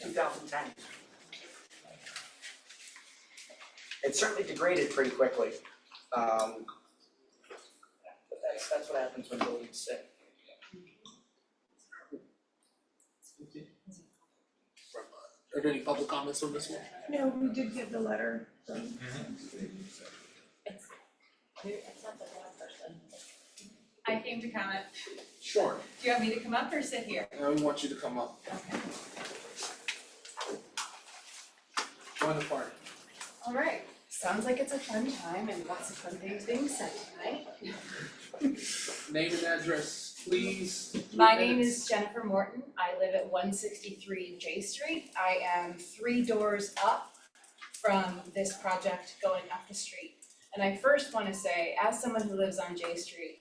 2010. It certainly degraded pretty quickly. But that's what happens when buildings sit. Are there any public comments on this one? No, we did get the letter from. It's not the one person. I came to comment. Sure. Do you want me to come up or sit here? We want you to come up. Okay. Join the party. All right, sounds like it's a fun time and lots of fun things being said tonight. Name and address, please. My name is Jennifer Morton. I live at 163 J Street. I am 3 doors up from this project going up the street. And I first want to say, as someone who lives on J Street,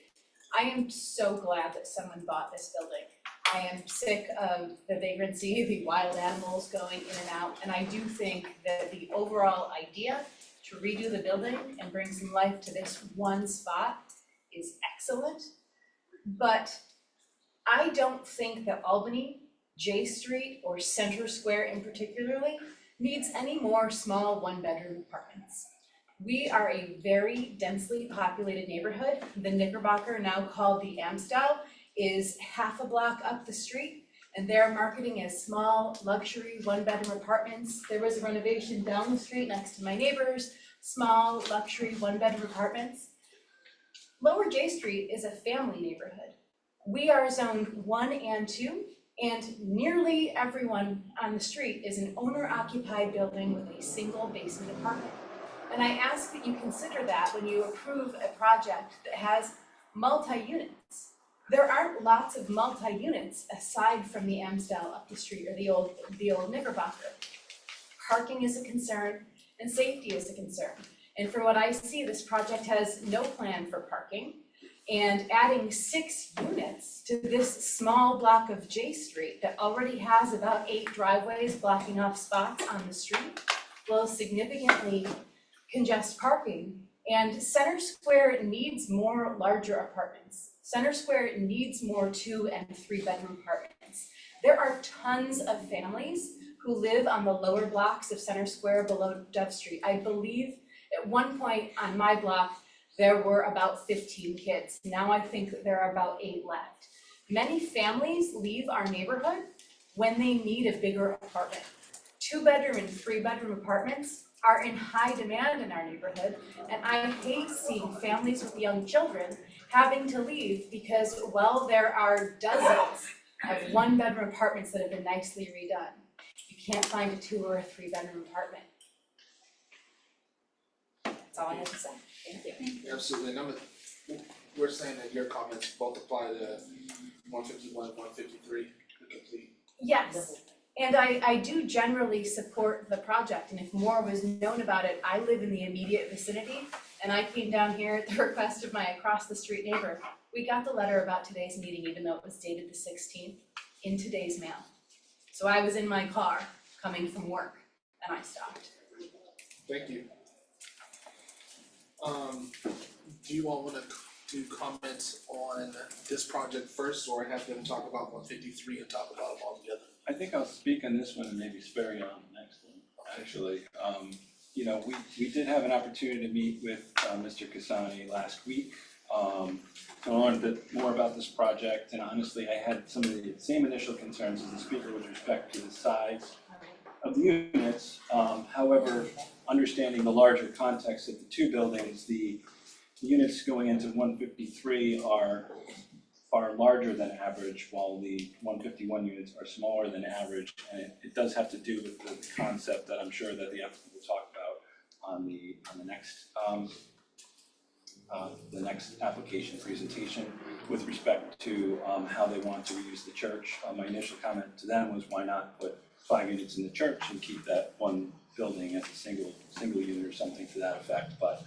I am so glad that someone bought this building. I am sick of the vagrancy, the wild animals going in and out, and I do think that the overall idea to redo the building and bring some life to this one spot is excellent. But I don't think that Albany, J Street, or Center Square in particularly needs any more small one-bedroom apartments. We are a very densely populated neighborhood. The Knickerbocker, now called the Amstel, is half a block up the street, and they're marketing as small luxury one-bedroom apartments. There was a renovation down the street next to my neighbors, small luxury one-bedroom apartments. Lower J Street is a family neighborhood. We are zoned 1 and 2, and nearly everyone on the street is an owner-occupied building with a single basement apartment. And I ask that you consider that when you approve a project that has multi-units. There aren't lots of multi-units aside from the Amstel up the street or the old Knickerbocker. Parking is a concern and safety is a concern. And from what I see, this project has no plan for parking. And adding 6 units to this small block of J Street that already has about 8 driveways blocking off spots on the street will significantly congest parking. And Center Square needs more larger apartments. Center Square needs more 2 and 3 bedroom apartments. There are tons of families who live on the lower blocks of Center Square below Dove Street. I believe at one point on my block, there were about 15 kids. Now I think that there are about 8 left. Many families leave our neighborhood when they need a bigger apartment. 2-bedroom and 3-bedroom apartments are in high demand in our neighborhood, and I hate seeing families with young children having to leave because, well, there are dozens of 1-bedroom apartments that have been nicely redone. You can't find a 2 or a 3-bedroom apartment. That's all I have to say. Thank you. Absolutely, and we're saying that your comments both apply to 151 and 153, the complete. Yes, and I do generally support the project, and if more was known about it, I live in the immediate vicinity, and I came down here at the request of my across the street neighbor. We got the letter about today's meeting, even though it was dated the 16th, in today's mail. So I was in my car coming from work, and I stopped. Thank you. Do you all wanna do comments on this project first, or have them talk about 153 and talk about them all together? I think I'll speak on this one and maybe spare you on the next one, actually. You know, we did have an opportunity to meet with Mr. Casani last week. To learn a bit more about this project, and honestly, I had some of the same initial concerns as the speaker with respect to the size of the units. However, understanding the larger context of the 2 buildings, the units going into 153 are far larger than average, while the 151 units are smaller than average, and it does have to do with the concept that I'm sure that the applicant will talk about on the next application presentation with respect to how they want to reuse the church. My initial comment to them was, why not put 5 units in the church and keep that one building as a single unit or something to that effect, but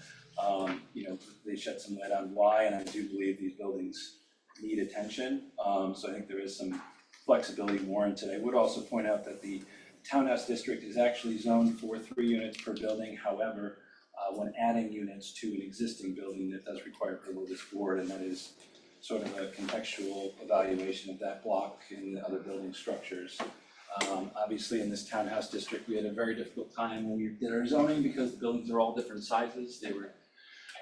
you know, they shed some light on why, and I do believe these buildings need attention, so I think there is some flexibility warranted. I would also point out that the townhouse district is actually zoned for 3 units per building. However, when adding units to an existing building, that does require approval of this board, and that is sort of a contextual evaluation of that block and the other building structures. Obviously, in this townhouse district, we had a very difficult time when we did our zoning because the buildings are all different sizes. They were,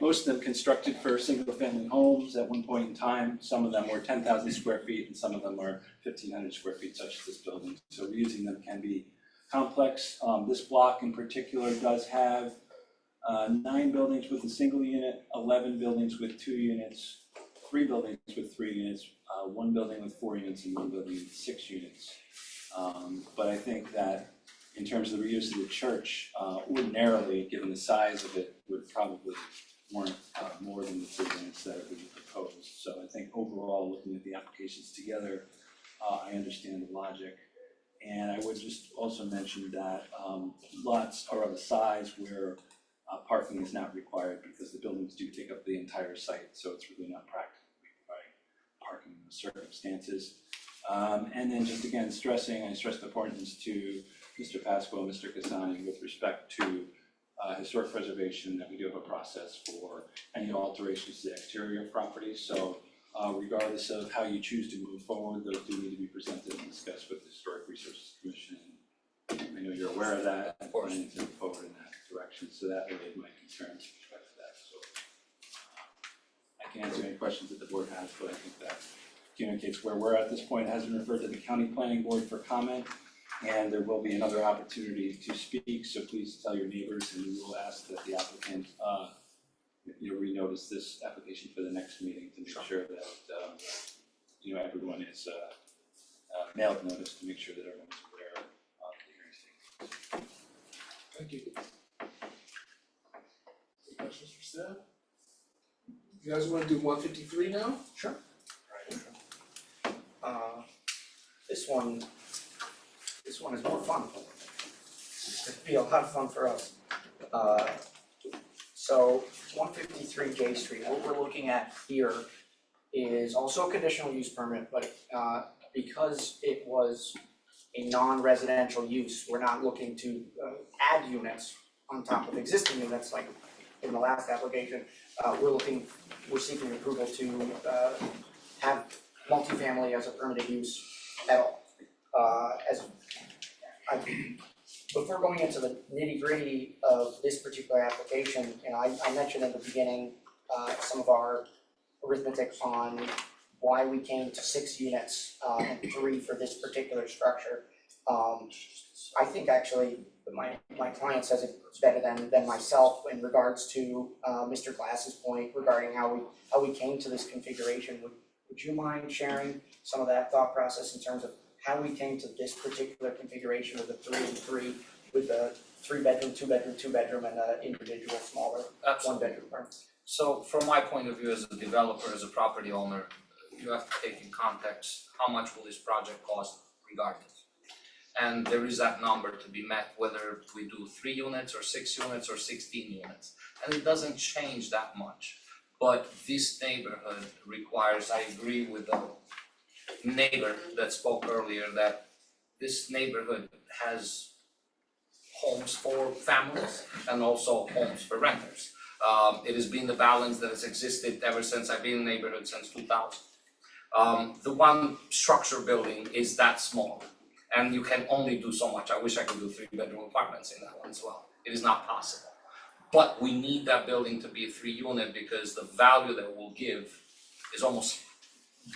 most of them constructed for single-family homes at one point in time. Some of them were 10,000 square feet and some of them are 1,500 square feet, such as this building. So reusing them can be complex. This block in particular does have 9 buildings with a single unit, 11 buildings with 2 units, 3 buildings with 3 units, 1 building with 4 units, and 1 building with 6 units. But I think that in terms of the reuse of the church, ordinarily, given the size of it, would probably warrant more than the 3 units that are being proposed. So I think overall, looking at the applications together, I understand the logic. And I would just also mention that lots are of a size where parking is not required because the buildings do take up the entire site, so it's really not practical providing parking in those circumstances. And then just again I stress the importance to Mr. Pasco and Mr. Casani with respect to historic preservation, that we do have a process for any alterations to the exterior of properties. So regardless of how you choose to move forward, those do need to be presented and discussed with the Historic Resources Commission. I know you're aware of that and planning to move forward in that direction, so that really is my concern with respect to that. So I can answer any questions that the board has, but I think that communicates where we're at this point. It has been referred to the county planning board for comment, and there will be another opportunity to speak, so please tell your neighbors, and we will ask that the applicant renotice this application for the next meeting to make sure that everyone is mailed notice to make sure that everyone's aware of the hearing. Thank you. Any questions for staff? You guys wanna do 153 now? Sure. This one is more fun. It'd be a lot of fun for us. So 153 J Street, what we're looking at here is also a conditional use permit, but because it was a non-residential use, we're not looking to add units on top of existing units like in the last application. We're seeking approval to have multifamily as a permitted use at all. Before going into the nitty-gritty of this particular application, I mentioned in the beginning some of our arithmetic on why we came to 6 units and 3 for this particular structure. I think actually my client says it better than myself in regards to Mr. Glass's point regarding how we came to this configuration. Would you mind sharing some of that thought process in terms of how we came to this particular configuration with the 3 and 3, with the 3-bedroom, 2-bedroom, 2-bedroom, and an individual smaller Absolutely. 1-bedroom apartment? So from my point of view as a developer, as a property owner, you have to take in context, how much will this project cost regardless? And there is that number to be met, whether we do 3 units or 6 units or 16 units. And it doesn't change that much. But this neighborhood requires, I agree with the neighbor that spoke earlier, that this neighborhood has homes for families and also homes for renters. It has been the balance that has existed ever since I've been in the neighborhood since 2000. The one structure building is that small, and you can only do so much. I wish I could do 3-bedroom apartments in that one as well. It is not possible. But we need that building to be a 3-unit because the value that we'll give is almost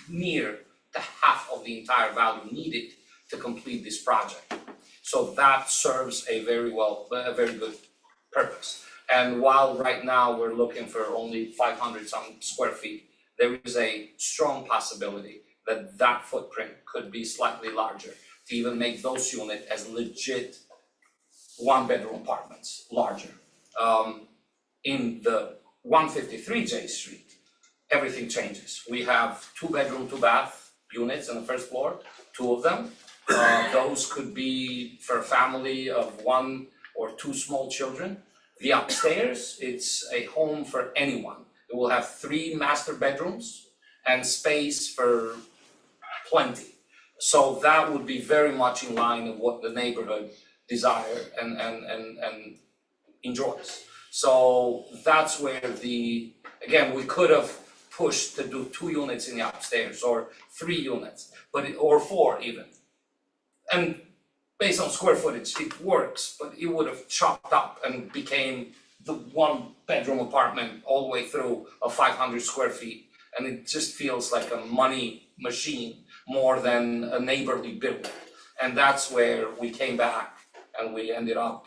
near to half of the entire value needed to complete this project. So that serves a very good purpose. And while right now we're looking for only 500 some square feet, there is a strong possibility that that footprint could be slightly larger to even make those units as legit 1-bedroom apartments larger. In the 153 J Street, everything changes. We have 2-bedroom, 2-bath units on the first floor, 2 of them. Those could be for a family of 1 or 2 small children. The upstairs, it's a home for anyone. It will have 3 master bedrooms and space for plenty. So that would be very much in line with what the neighborhood desire and enjoys. So that's where again, we could have pushed to do 2 units in the upstairs or 3 units, or 4 even. And based on square footage, it works, but it would have chopped up and became the 1-bedroom apartment all the way through of 500 square feet. And it just feels like a money machine more than a neighborly building. And that's where we came back and we ended up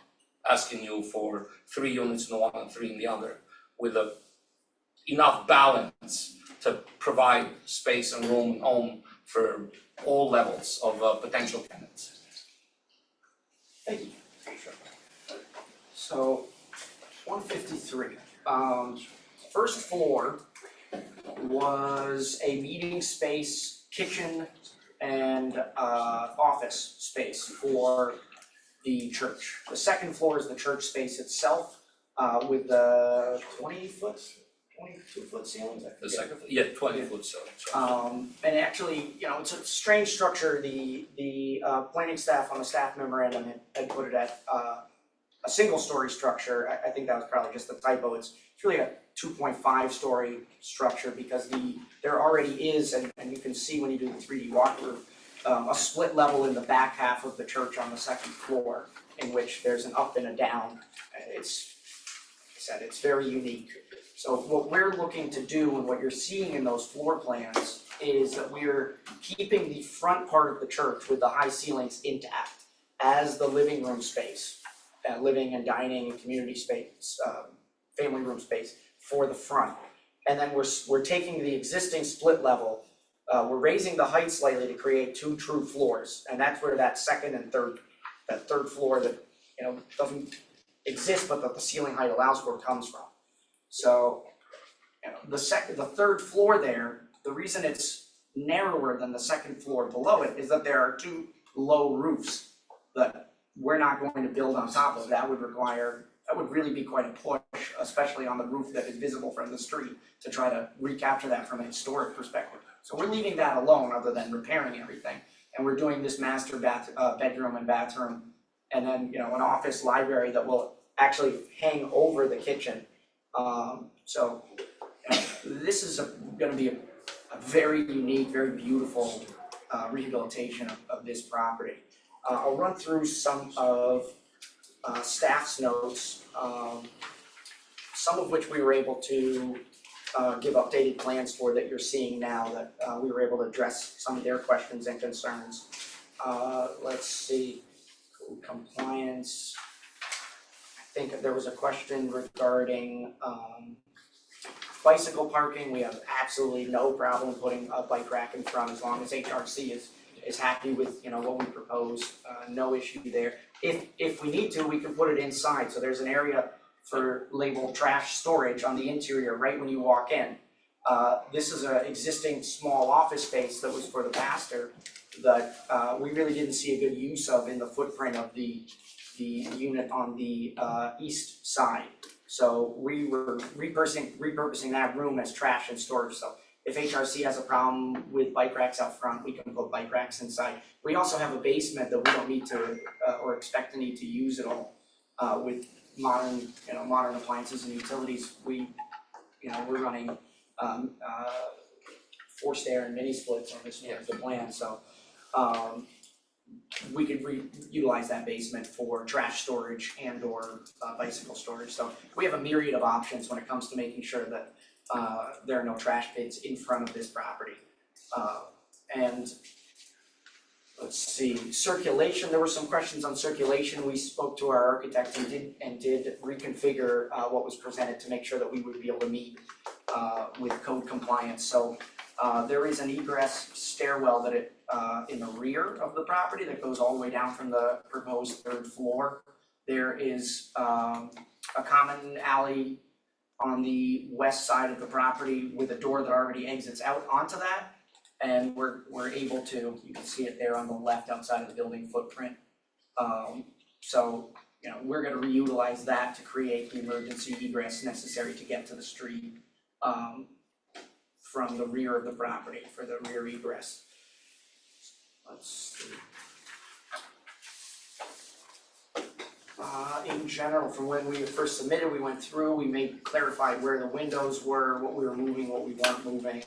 asking you for 3 units in the one and 3 in the other, with enough balance to provide space and room and home for all levels of potential tenants. Thank you. So, 153, first floor was a meeting space, kitchen, and office space for the church. The second floor is the church space itself, with the 22-foot ceilings, I forget. The second, 20-foot ceiling. And actually, it's a strange structure. The planning staff on the staff memorandum had put it at a single-story structure. I think that was probably just a typo. It's really a 2.5-story structure because there already is, and you can see when you do the 3D walkthrough, a split level in the back half of the church on the second floor, in which there's an up and a down. It's, like I said, it's very unique. So what we're looking to do, and what you're seeing in those floor plans, is that we're keeping the front part of the church with the high ceilings intact as the living room space, living and dining and community space, family room space for the front. And then we're taking the existing split level, we're raising the height slightly to create 2 true floors, and that's where that second and third floor that doesn't exist but that the ceiling height allows for comes from. So, the third floor there, the reason it's narrower than the second floor below it is that there are 2 low roofs that we're not going to build on top of. That would really be quite a push, especially on the roof that is visible from the street, to try to recapture that from a historic perspective. So we're leaving that alone other than repairing everything. And we're doing this master bedroom and bathroom, and then, an office library that will actually hang over the kitchen. So this is going to be a very unique, very beautiful rehabilitation of this property. I'll run through some of staff's notes, some of which we were able to give updated plans for that you're seeing now that we were able to address some of their questions and concerns. Let's see, code compliance. I think there was a question regarding bicycle parking. We have absolutely no problem putting a bike rack in front as long as HRC is happy with, you know, what we propose, no issue there. If we need to, we can put it inside, so there's an area for labeled trash storage on the interior right when you walk in. This is an existing small office space that was for the pastor that we really didn't see a good use of in the footprint of the unit on the east side. So we were repurposing that room as trash and storage. So if HRC has a problem with bike racks out front, we can put bike racks inside. We also have a basement that we don't need to or expect to need to use at all with modern appliances and utilities. We're running forced air and mini splits on this one, the plan. So we could utilize that basement for trash storage and or bicycle storage. So we have a myriad of options when it comes to making sure that there are no trash pits in front of this property. And let's see, circulation, there were some questions on circulation. We spoke to our architect and did reconfigure what was presented to make sure that we would be able to meet with code compliance. So there is an egress stairwell that in the rear of the property that goes all the way down from the proposed third floor. There is a common alley on the west side of the property with a door that already exits out onto that. And we're able to, you can see it there on the left outside of the building footprint. So, you know, we're gonna reutilize that to create the emergency egress necessary to get to the street from the rear of the property for the rear egress. Let's see. In general, from when we first submitted, we went through, we clarified where the windows were, what we were moving, what we weren't moving.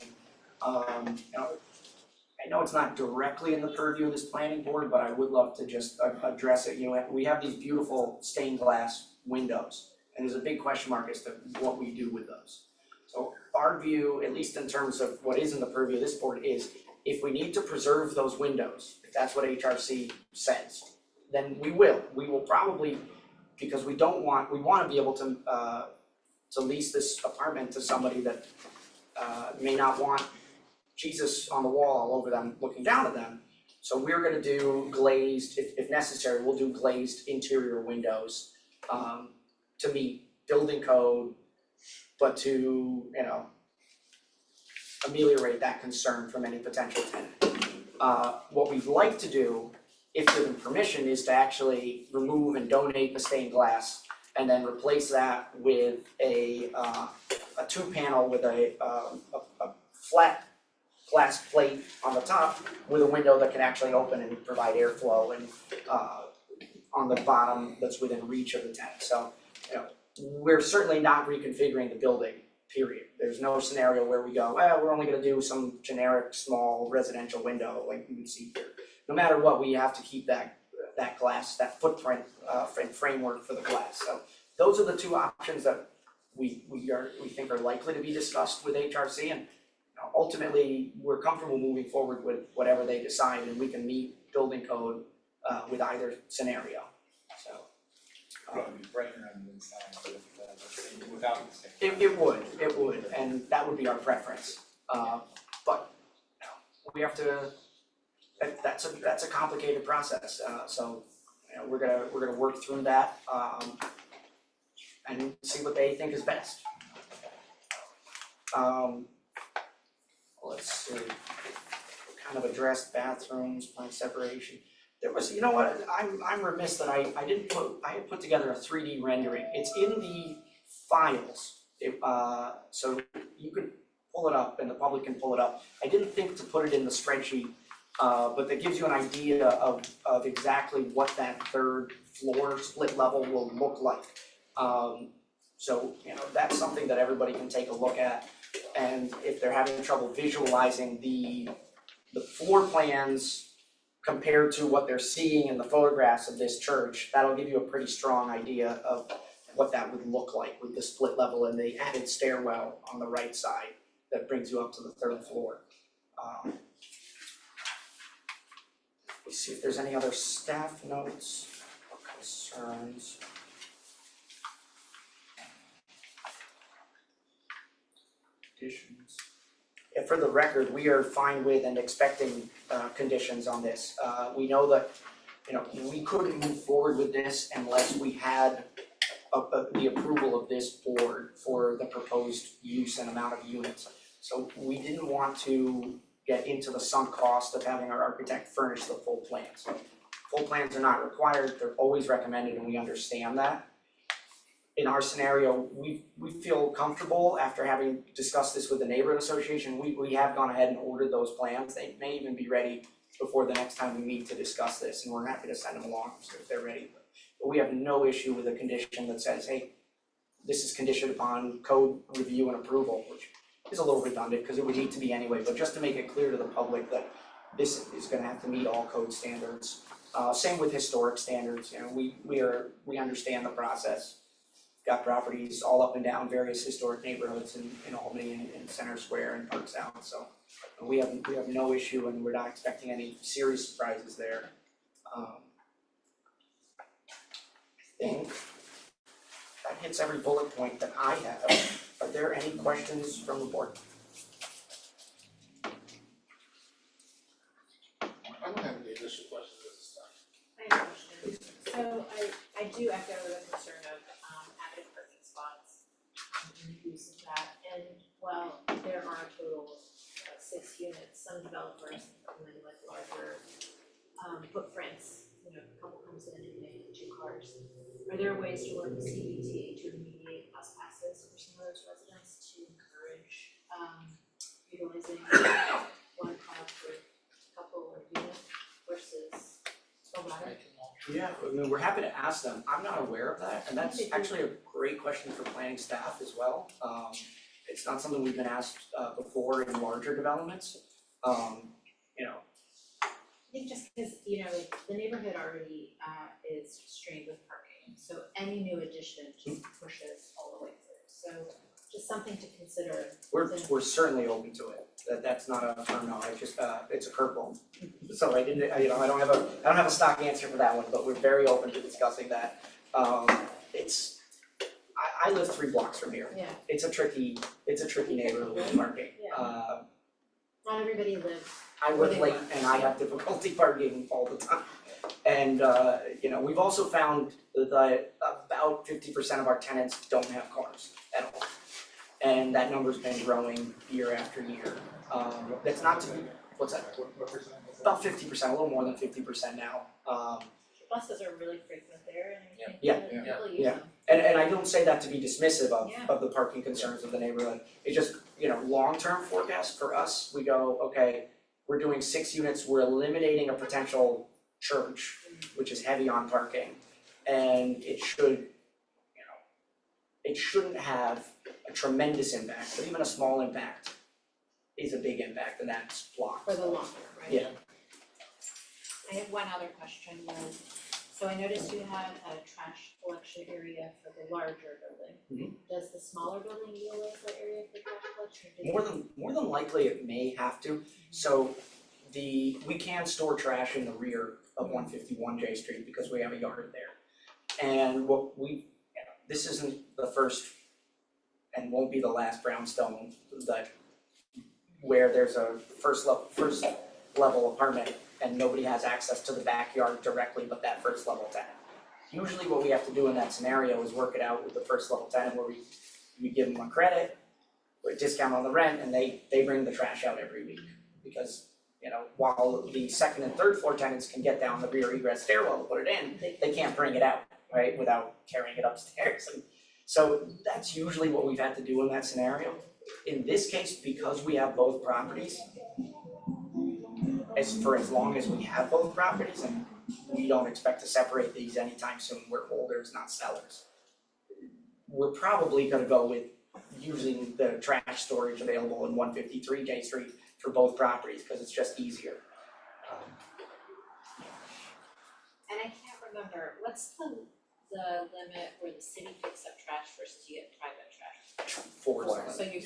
I know it's not directly in the purview of this planning board, but I would love to just address it. We have these beautiful stained glass windows, and there's a big question mark as to what we do with those. So our view, at least in terms of what is in the purview of this board, is if we need to preserve those windows, if that's what HRC says, then we will. We will probably, because we want to be able to lease this apartment to somebody that may not want Jesus on the wall all over them, looking down at them. So we're gonna do glazed, if necessary, we'll do glazed interior windows to meet building code, but to, ameliorate that concern from any potential tenant. What we'd like to do, if given permission, is to actually remove and donate the stained glass and then replace that with a 2-panel with a flat glass plate on the top with a window that can actually open and provide airflow, and on the bottom that's within reach of the tenant. So, we're certainly not reconfiguring the building, period. There's no scenario where we go, well, we're only gonna do some generic small residential window like you would see here. No matter what, we have to keep that glass, that footprint framework for the glass. So those are the two options that we think are likely to be discussed with HRC, and ultimately we're comfortable moving forward with whatever they decide, and we can meet building code with either scenario. So Probably brighter on the inside without the stain. it would, and that would be our preference. But we have to. That's a complicated process. So we're gonna work through that and see what they think is best. Let's see. Kind of addressed bathrooms, plant separation. There was, I'm remiss that I had put together a 3D rendering. It's in the files. So you could pull it up and the public can pull it up. I didn't think to put it in the spreadsheet, but that gives you an idea of exactly what that third floor split level will look like. So that's something that everybody can take a look at. And if they're having trouble visualizing the floor plans compared to what they're seeing in the photographs of this church, that'll give you a pretty strong idea of what that would look like with the split level and the added stairwell on the right side that brings you up to the third floor. Let's see if there's any other staff notes or concerns. Conditions. Yeah, for the record, we are fine with and expecting conditions on this. We know that, we couldn't move forward with this unless we had the approval of this board for the proposed use and amount of units. So we didn't want to get into the sunk cost of having our architect furnish the full plans. Full plans are not required, they're always recommended, and we understand that. In our scenario, we feel comfortable after having discussed this with the neighborhood association, we have gone ahead and ordered those plans. They may even be ready before the next time we meet to discuss this, and we're happy to send them along if they're ready. But we have no issue with a condition that says, hey, this is conditioned upon code review and approval, which is a little redundant because it would need to be anyway, but just to make it clear to the public that this is gonna have to meet all code standards. Same with historic standards, we understand the process. Got properties all up and down various historic neighborhoods in Albany and Center Square and Park South, so we have no issue and we're not expecting any serious surprises there. I think that hits every bullet point that I have. Are there any questions from the board? I don't have any additional questions at this time. I have a question. So I do echo the concern of added parking spots and the use of that. And while there are a total of 6 units, some developers recommend like larger footprints, a couple comes in and maybe 2 cars. Are there ways to work with CBT to remediate bus passes for some of those residents to encourage utilizing one car for a couple of units versus a ladder? Yeah, we're happy to ask them. I'm not aware of that, and that's actually a great question for planning staff as well. It's not something we've been asked before in larger developments. I think just because, the neighborhood already is strained with parking, so any new addition just pushes all the way through. So just something to consider. We're certainly open to it. That's not a firm no. It's a curveball. So I don't have a stock answer for that one, but we're very open to discussing that. I live 3 blocks from here. Yeah. It's a tricky neighborhood with parking. Yeah. Not everybody lives. I live late and I have difficulty parking all the time. And we've also found that about 50% of our tenants don't have cars at all. And that number's been growing year after year. That's not to be, what's that? About 50%, a little more than 50% now. Buses are really frequent there and I think Yeah. people use them. And I don't say that to be dismissive of the parking concerns of the neighborhood. It just, long-term forecast for us, we go, okay, we're doing 6 units, we're eliminating a potential church, which is heavy on parking. And it shouldn't have a tremendous impact, but even a small impact is a big impact, and that's blocked. For the long term, right? Yeah. I have one other question so I noticed you have a trash collection area for the larger building. Does the smaller building utilize that area for trash collection? More than likely it may have to. So we can store trash in the rear of 151 J Street because we have a yard there. And this isn't the first and won't be the last brownstone where there's a first level apartment and nobody has access to the backyard directly but that first level tenant. Usually what we have to do in that scenario is work it out with the first level tenant where we give them a credit, or a discount on the rent, and they bring the trash out every week. Because, while the second and third floor tenants can get down the rear egress stairwell to put it in, they can't bring it out, right, without carrying it upstairs. And so that's usually what we've had to do in that scenario. In this case, because we have both properties, as long as we have both properties, and we don't expect to separate these anytime soon, we're holders, not sellers. We're probably gonna go with using the trash storage available in 153 J Street for both properties, because it's just easier. And I can't remember, what's the the limit where the city picks up trash versus you get private trash? 4 is the So limit. you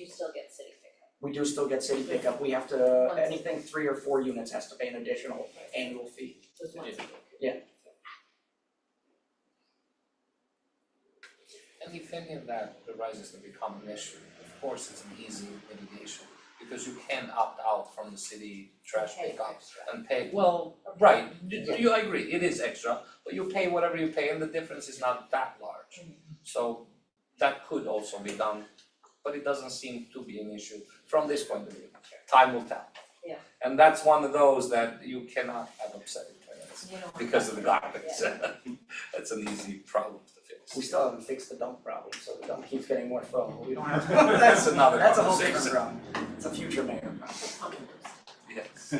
still get city pickup? We do still get city pickup, we have to, anything 3 or 4 units has to pay an additional annual fee. Just one city. And if any of that arises to become an issue, of course, it's an easy mitigation, because you can opt out from the city trash Pay pickup extra. and pay, well, right, I agree, it is extra, but you pay whatever you pay and the difference is not that large. So that could also be done, but it doesn't seem to be an issue from this point of view. Time will tell. Yeah. And that's one of those that you cannot have upsetting tenants You don't want because of the that. garbage. That's an easy problem to fix. We still haven't fixed the dump problem, so the dump keeps getting more full, we don't have. That's another That's a whole different conversation. problem, it's a future mayor problem. Yes.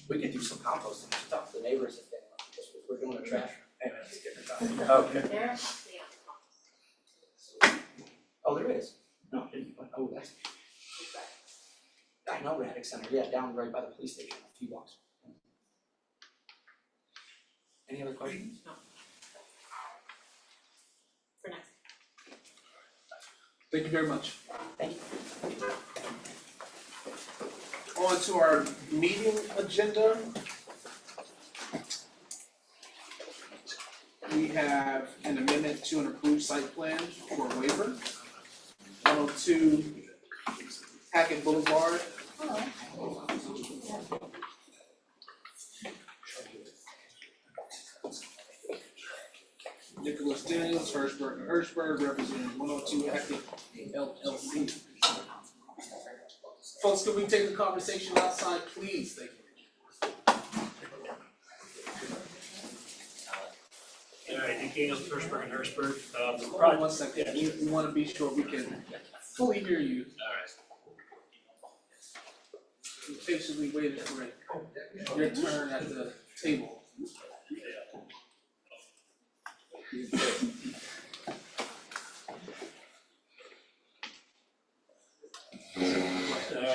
We could do some composting, just talk to the neighbors if they want, because we're doing the trash. Anyway, that's a different topic. Okay. There, Oh, there is? No, I didn't, oh, that's. I know Raddick Center, yeah, down right by the police station, a few blocks. Any other questions? no. For next. Thank you very much. Thank you. On to our meeting agenda. We have an amendment to an approved site plan for a waiver. 102 Hackett Boulevard. Nicholas Daniels, Hirschberg, representing 102 Hackett LLC. Folks, can we take the conversation outside, please? Thank you. Alright, Nick Daniels, Hirschberg and Hirschberg, the Hold on project. one second, we wanna be sure we can fully hear you. Alright. We patiently waited for it, your turn at the table.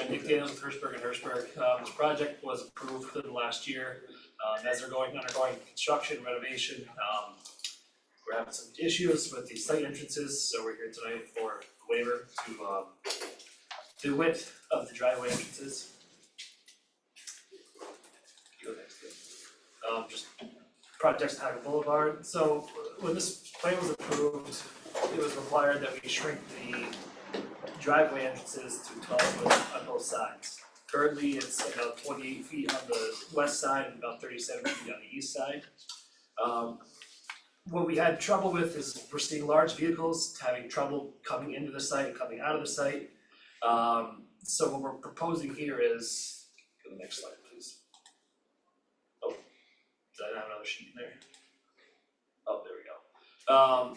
Nick Daniels with Hirschberg and Hirschberg, this project was approved for the last year, as they're undergoing construction renovation, we're having some issues with the site entrances, so we're here tonight for a waiver to, the width of the driveway entrances. Just projects Hackett Boulevard, so when this plan was approved, it was required that we shrink the driveway entrances to 12 foot on both sides. Currently, it's about 28 feet on the west side and about 37 feet on the east side. What we had trouble with is we're seeing large vehicles having trouble coming into the site and coming out of the site. So what we're proposing here is, go to the next slide, please. Oh, did I have another sheet in there? Oh, there we go.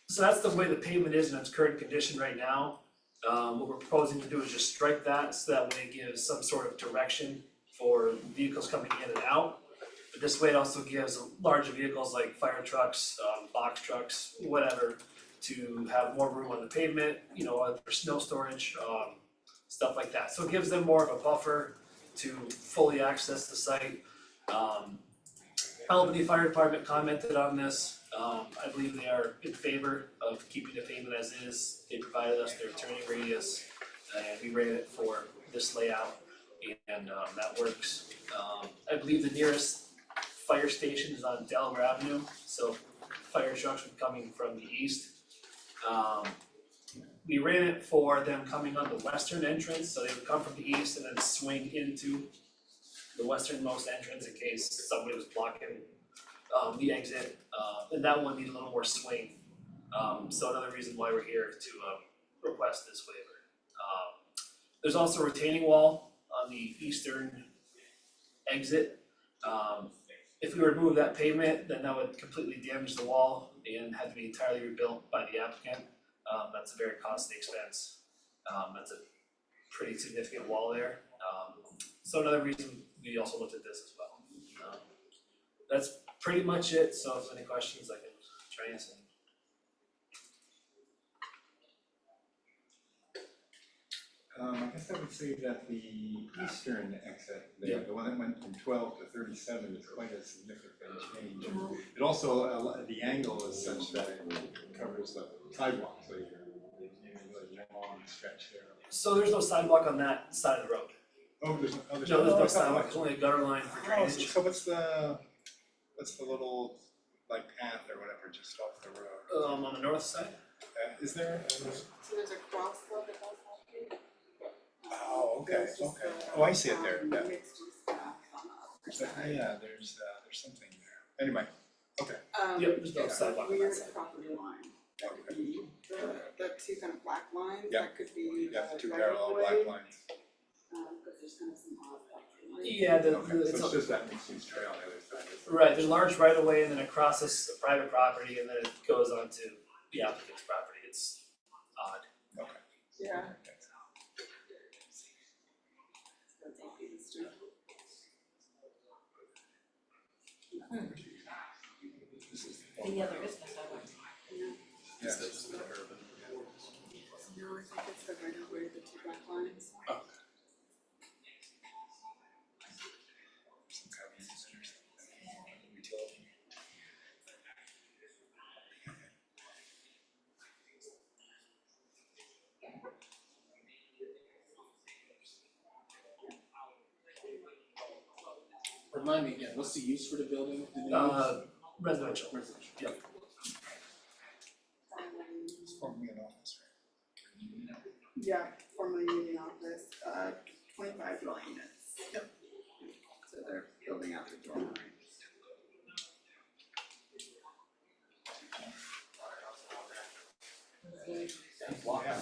So that's the way the pavement is in its current condition right now. What we're proposing to do is just strike that, so that way it gives some sort of direction for vehicles coming in and out. But this way it also gives larger vehicles like fire trucks, box trucks, whatever, to have more room on the pavement, you know, for snow storage, stuff like that. So it gives them more of a buffer to fully access the site. Albany Fire Department commented on this. I believe they are in favor of keeping the pavement as is. They provided us their turning radius, and we rated it for this layout, and that works. I believe the nearest fire station is on Delaware Avenue, so fire trucks would be coming from the east. We ran it for them coming on the western entrance, so they would come from the east and then swing into the westernmost entrance in case somebody was blocking the exit, and that one needed a little more swing. So another reason why we're here to request this waiver. There's also a retaining wall on the eastern exit. If we remove that pavement, then that would completely damage the wall and have to be entirely rebuilt by the applicant. That's a very costly expense. That's a pretty significant wall there. So another reason we also looked at this as well. That's pretty much it, so if there's any questions, I can try answering. I guess I would say that the eastern exit there, the one that went from 12 to 37 is quite a significant change. It also, the angle is such that it covers the sidewalk, so you're really long stretch there. So there's no sidewalk on that side of the road? Oh, there's no, No, there's no sidewalk, there's only a gutter line for drainage. So what's the little, like, path or whatever just off the road? On the north side? Is there? So there's a crossroad that goes off here. Oh, okay, There's just okay. a, Oh, I see it there, yeah. mixed use path on the other side. Yeah, there's something there. Anyway, okay. Yep, there's no sidewalk on Weird that side. property line, that could be the two kind of black lines, Yeah. that could be Yeah, the two right parallel of way. black lines. Cause there's kind of some odd property lines. Yeah, Okay, it's so it's just that mixed use trail on the other side. right, there's a large right of way and then it crosses a private property and then it goes onto the applicant's property, it's odd. Okay. Yeah. That's all Peter's doing. The other is the sidewalk. Yeah. No, I think it's the right of way, the two black lines. Some kind of easement or something. Utility. Remind me again, what's the use for the building? Residential. Yep. It's formerly an office, right? Yeah, formerly union office, 25 dwelling units. Yep. So they're building out their dorm rooms. Yeah.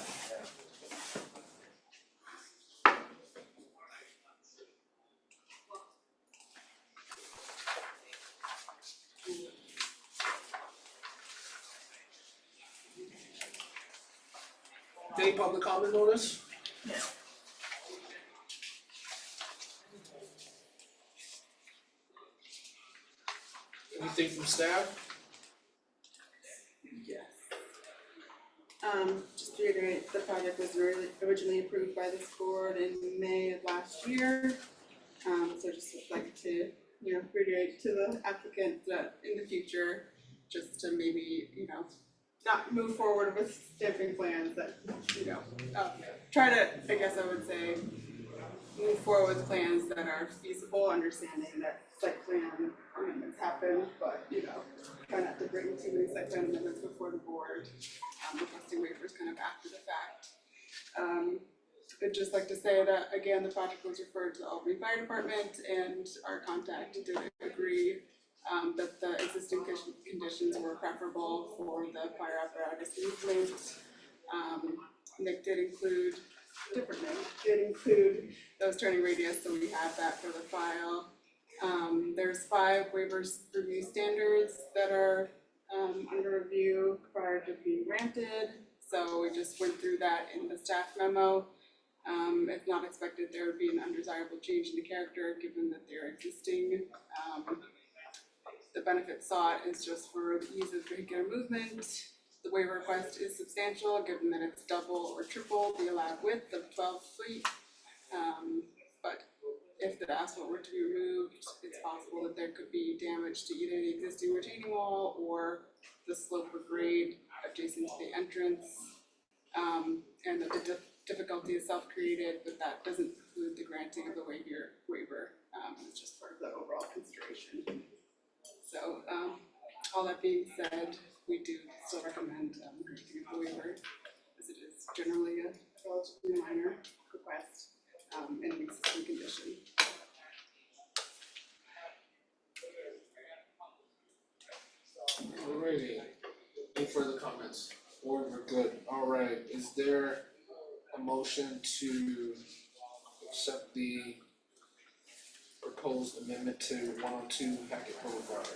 Any public comment on this? No. Anything from staff? Yes. Just to reiterate, the project was originally approved by this board in May of last year. So just would like to, reiterate to the applicant that in the future, just to maybe, not move forward with stamping plans that, try to, I guess I would say, move forward with plans that are feasible, understanding that site plan amendments happen, but, try not to bring too many site plan amendments before the board, requesting waivers kind of after the fact. I'd just like to say that, again, the project was referred to the Albany Fire Department, and our contact did agree that the existing conditions were preferable for the fire apparatus movement. Nick did include, those turning radius, so we have that for the file. There's 5 waivers review standards that are under review prior to being granted, so we just went through that in the staff memo. It's not expected there would be an undesirable change in the character, given that they're existing. The benefit sought is just for the ease of vehicular movement. The waiver request is substantial, given that it's double or triple the allowed width of 12 feet. But if the asphalt were to be removed, it's possible that there could be damage to either the existing retaining wall or the slope or grade adjacent to the entrance. And that the difficulty is self-created, but that doesn't preclude the granting of the waiver. It's just part of the overall consideration. So, all that being said, we do still recommend granting of the waiver, as it is generally a relatively minor request, and an existing condition. Alrighty, any further comments? Or we're good, alright, is there a motion to accept the proposed amendment to 102 Hackett Boulevard?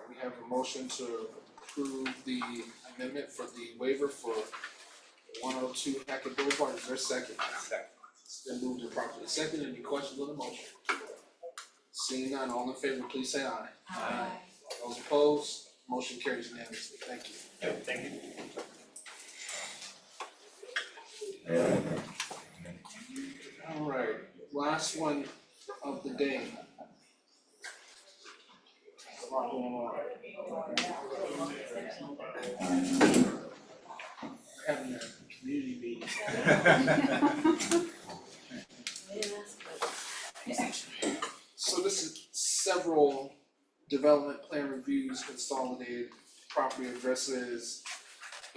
We have a motion to approve the amendment for the waiver for 102 Hackett Boulevard, is there a second? Second. It's been moved and properly second, any questions on the motion? Seeing none, all in favor, please say aye. Aye. Those opposed, motion carries unanimously, thank you. Thank you. All right, last one of the day. A lot going on. Having a community meeting. So this is several development plan reviews, consolidated property addresses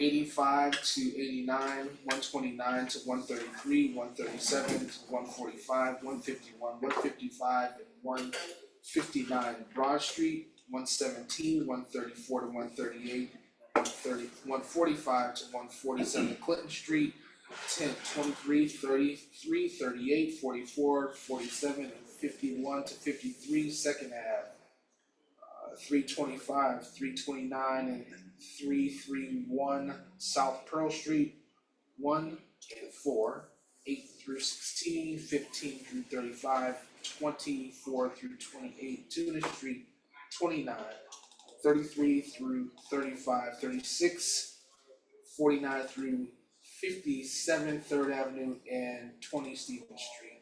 85 to 89, 129 to 133, 137 to 145, 151, 155, and 159 Broad Street, 117, 134 to 138, 145 to 147 Clinton Street, 10, 23, 33, 38, 44, 47, and 51 to 53 Second Ave. 325, 329, and 331 South Pearl Street, 1 and 4, 8 through 16, 15 through 35, 24 through 28 Tuna Street, 29, 33 through 35, 36, 49 through 57 Third Avenue, and 20 Stevens Street.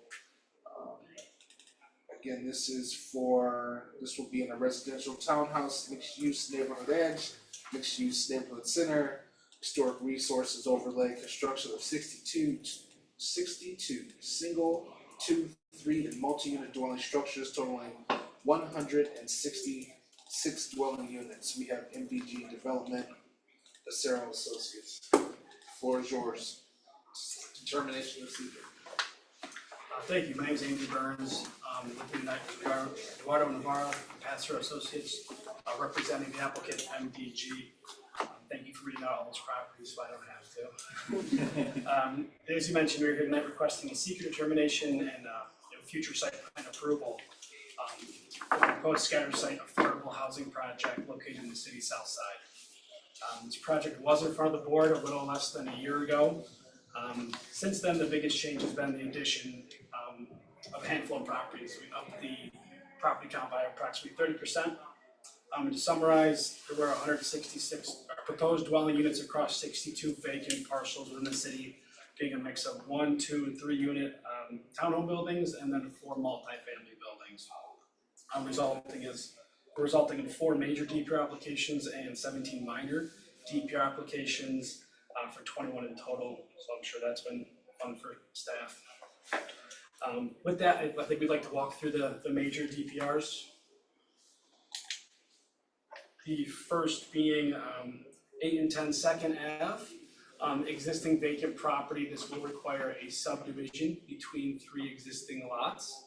Again, this will be in a residential townhouse, mixed-use neighborhood edge, mixed-use neighborhood center, historic resources overlay, construction of 62 single, 2, 3, and multi-unit dwelling structures totaling 166 dwelling units. We have MVG Development, Acero Associates. Floor is yours. Determination of seeker. Thank you. My name is Andy Burns. With me tonight is Eduardo Navarro, Pastor Associates, representing the applicant MDG. Thank you for reading out all those properties, so I don't have to. As you mentioned, we're here tonight requesting a seeker determination and future site plan approval for the proposed scatter site affordable housing project located in the city's south side. This project was in front of the board a little less than a year ago. Since then, the biggest change has been the addition of a handful of properties. We upped the property count by approximately 30%. And to summarize, there were 166 proposed dwelling units across 62 vacant parcels within the city, being a mix of 1, 2, and 3 unit townhome buildings, and then 4 multifamily buildings. Resulting in 4 major DPR applications and 17 minor DPR applications for 21 in total. So I'm sure that's been fun for staff. With that, I think we'd like to walk through the major DPRs. The first being 8 and 10 Second Ave. Existing vacant property. This will require a subdivision between 3 existing lots.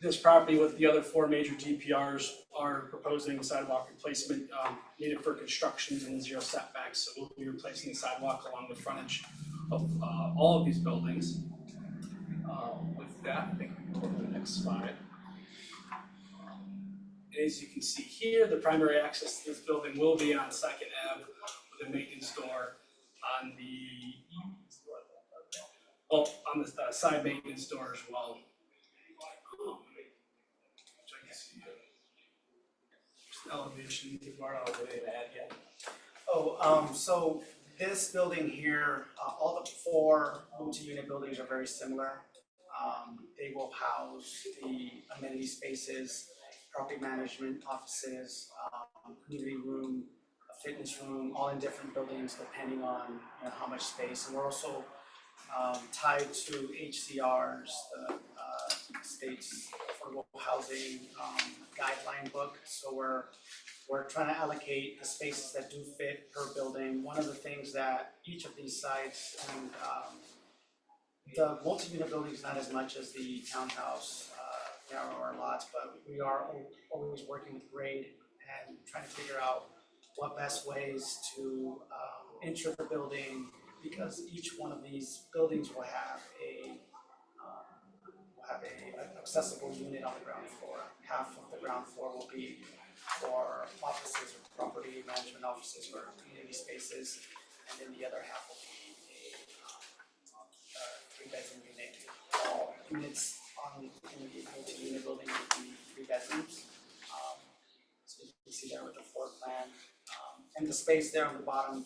This property with the other 4 major DPRs are proposing sidewalk replacement needed for construction and 0 setbacks. So we'll be replacing the sidewalk along the frontage of all of these buildings. With that, I think we'll go to the next slide. As you can see here, the primary access to this building will be on Second Ave with a maintenance door on the side maintenance door as well. Which I can see here. Just elevation, Eduardo, I'll go ahead and add yet. So this building here, all the 4 multi-unit buildings are very similar. They will house the amenity spaces, property management offices, community room, a fitness room, all in different buildings depending on how much space. And we're also tied to HCR's, the state's affordable housing guideline book. So we're trying to allocate the spaces that do fit per building. One of the things that each of these sites and the multi-unit buildings, not as much as the townhouse narrower lots, but we are always working with grade and trying to figure out what best ways to enter the building, because each one of these buildings will have a accessible unit on the ground floor. Half of the ground floor will be for offices or property management offices or community spaces, and then the other half will be a 3-bedroom unit. All units in the multi-unit building would be 3 bedrooms. So you can see there with the floor plan. And the space there on the bottom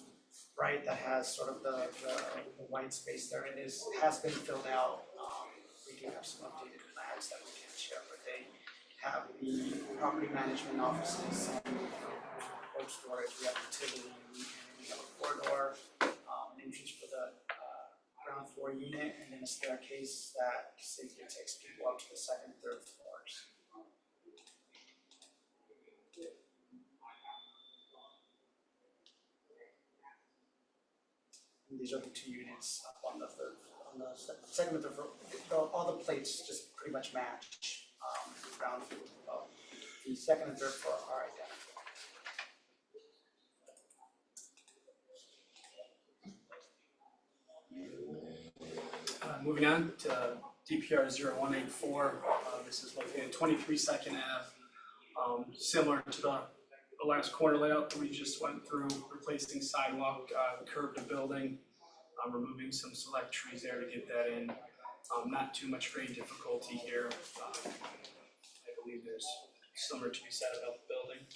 right, that has sort of the white space there, it has been filled out. We do have some updated plans that we can share, but they have the property management offices, cold storage, we have utility, and we have a corridor, an entrance for the ground floor unit, and then a staircase that safely takes people up to the second and third floors. And these are the two units up on the third, on the second and third floor. All the plates just pretty much match, ground floor. Well, the second and third floor are identical. Moving on to DPR 0184, this is located at 23 Second Ave. Similar to the last corner layout that we just went through, replacing sidewalk, curb the building, removing some select trees there to get that in. Not too much grade difficulty here. I believe there's similar to be said about the building.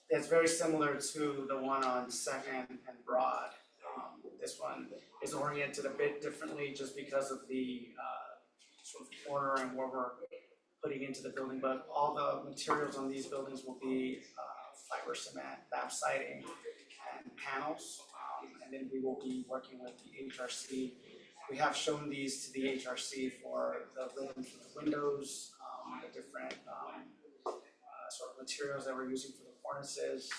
It's very similar to the one on Second and Broad. This one is oriented a bit differently just because of the sort of corner and where we're putting into the building, but all the materials on these buildings will be fiber cement, lap siding, and panels. And then we will be working with the HRC. We have shown these to the HRC for the ribbon for the windows, the different sort of materials that we're using for the cornices.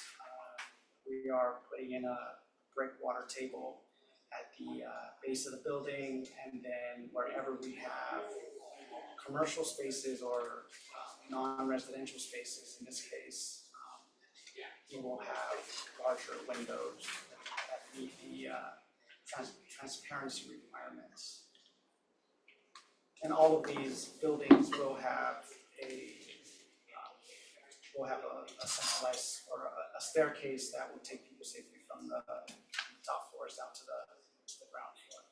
We are putting in a brick water table at the base of the building, and then wherever we have commercial spaces or non-residential spaces, in this case, we will have larger windows that meet the transparency requirements. And all of these buildings will have a centralized or a staircase that will take people safely from the top floors down to the ground floor.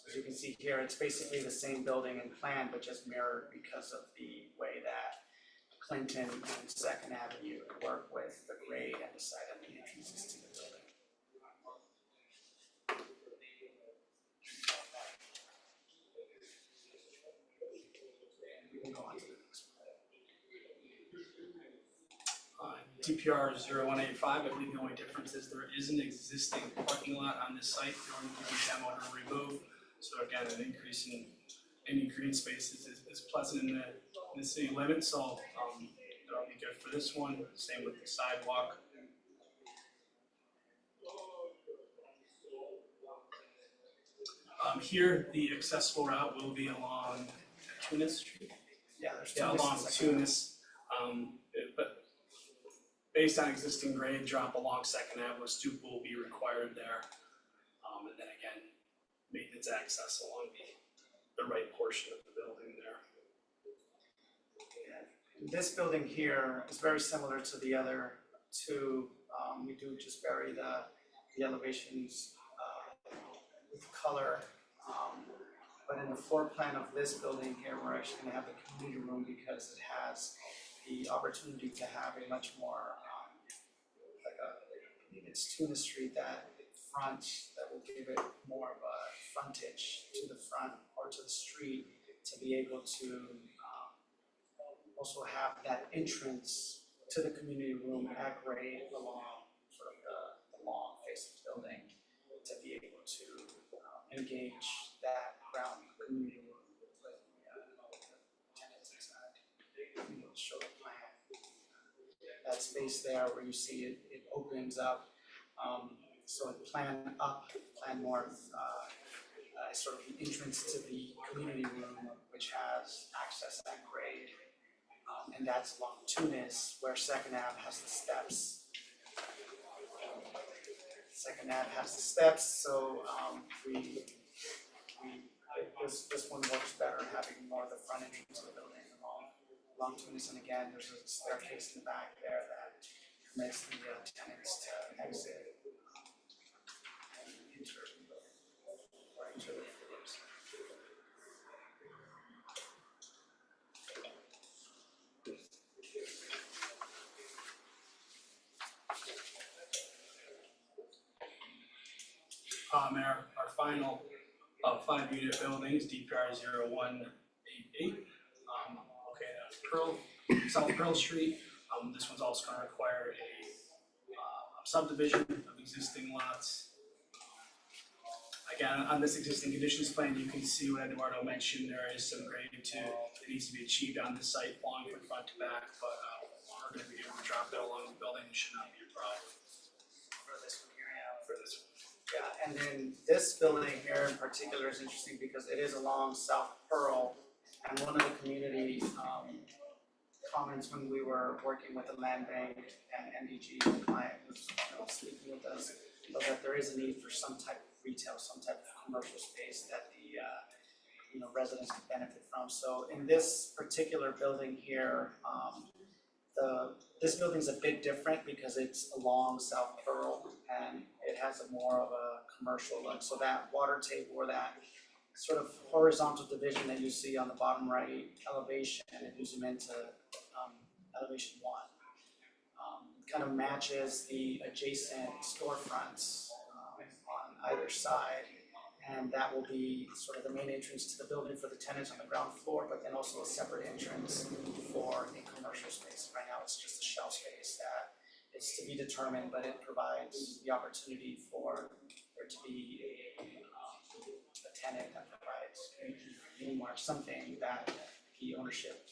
As you can see here, it's basically the same building and plan, but just mirrored because of the way that Clinton and Second Avenue work with the grade and the side of the entrances to the building. We can go on to the next one. DPR 0185, I believe the only difference is there is an existing parking lot on this site going to be demoed or removed. So again, an increase in any green spaces is pleasant in the city limits, so that'll be good for this one. Same with the sidewalk. Here, the accessible route will be along Tunis Street. Yeah, there's Along Tunis, but based on existing grade, drop along Second Ave, a stoop will be required there. And then again, maintenance access along the right portion of the building there. This building here is very similar to the other two. We do just vary the elevations with color. But in the floor plan of this building here, we're actually gonna have the community room because it has the opportunity to have a much more, it's Tunis Street that front, that will give it more of a frontage to the front or to the street to be able to also have that entrance to the community room at grade along sort of the long face of the building to be able to engage that ground community room with the tenants inside. We will show the plan. That space there where you see it opens up. So plan up, plan north, sort of the entrance to the community room, which has access at grade. And that's along Tunis, where Second Ave has the steps. Second Ave has the steps, so this one works better having more of the front entrance of the building along Tunis. And again, there's a staircase in the back there that permits the tenants to exit and enter the building or enter the floors. And our final, 5-unit building is DPR 0188, located on South Pearl Street. This one's also gonna require a subdivision of existing lots. Again, on this existing conditions plan, you can see what Eduardo mentioned, there is some grade that needs to be achieved on the site, along from front to back, but we're gonna be able to drop that along the building, it should not be a problem For this one here, for this one. yeah, and then this building here in particular is interesting because it is along South Pearl. And one of the community comments when we were working with the land bank and MDG, the client was speaking with us, was that there is a need for some type of retail, some type of commercial space that the residents could benefit from. So in this particular building here, this building's a bit different because it's along South Pearl and it has a more of a commercial look. So that water table or that sort of horizontal division that you see on the bottom right elevation, and if you zoom into elevation 1, kind of matches the adjacent storefronts on either side. And that will be sort of the main entrance to the building for the tenants on the ground floor, but then also a separate entrance for the commercial space. Right now, it's just a shell space that is to be determined, but it provides the opportunity for there to be a tenant that provides mini mart, something that the ownership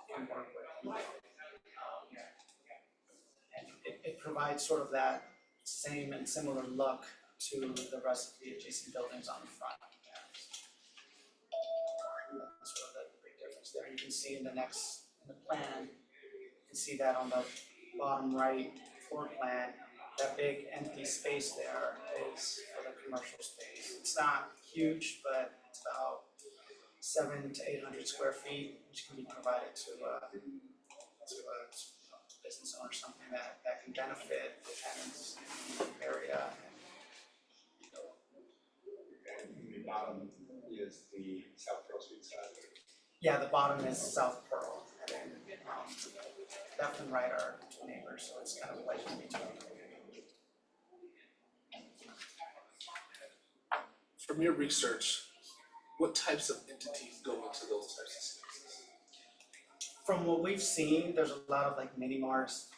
can work with. And it provides sort of that same and similar look to the rest of the adjacent buildings on the front. That's sort of the big difference there. You can see in the plan, you can see that on the bottom right floor plan, that big empty space there is for the commercial space. It's not huge, but it's about 700 to 800 square feet, which can be provided to a business owner, something that can benefit the tenants in the area. The bottom is the South Pearl Street side. Yeah, the bottom is South Pearl, and then left and right are two neighbors, so it's kind of wedged in between. From your research, what types of entities go into those types of spaces? From what we've seen, there's a lot of like mini marts,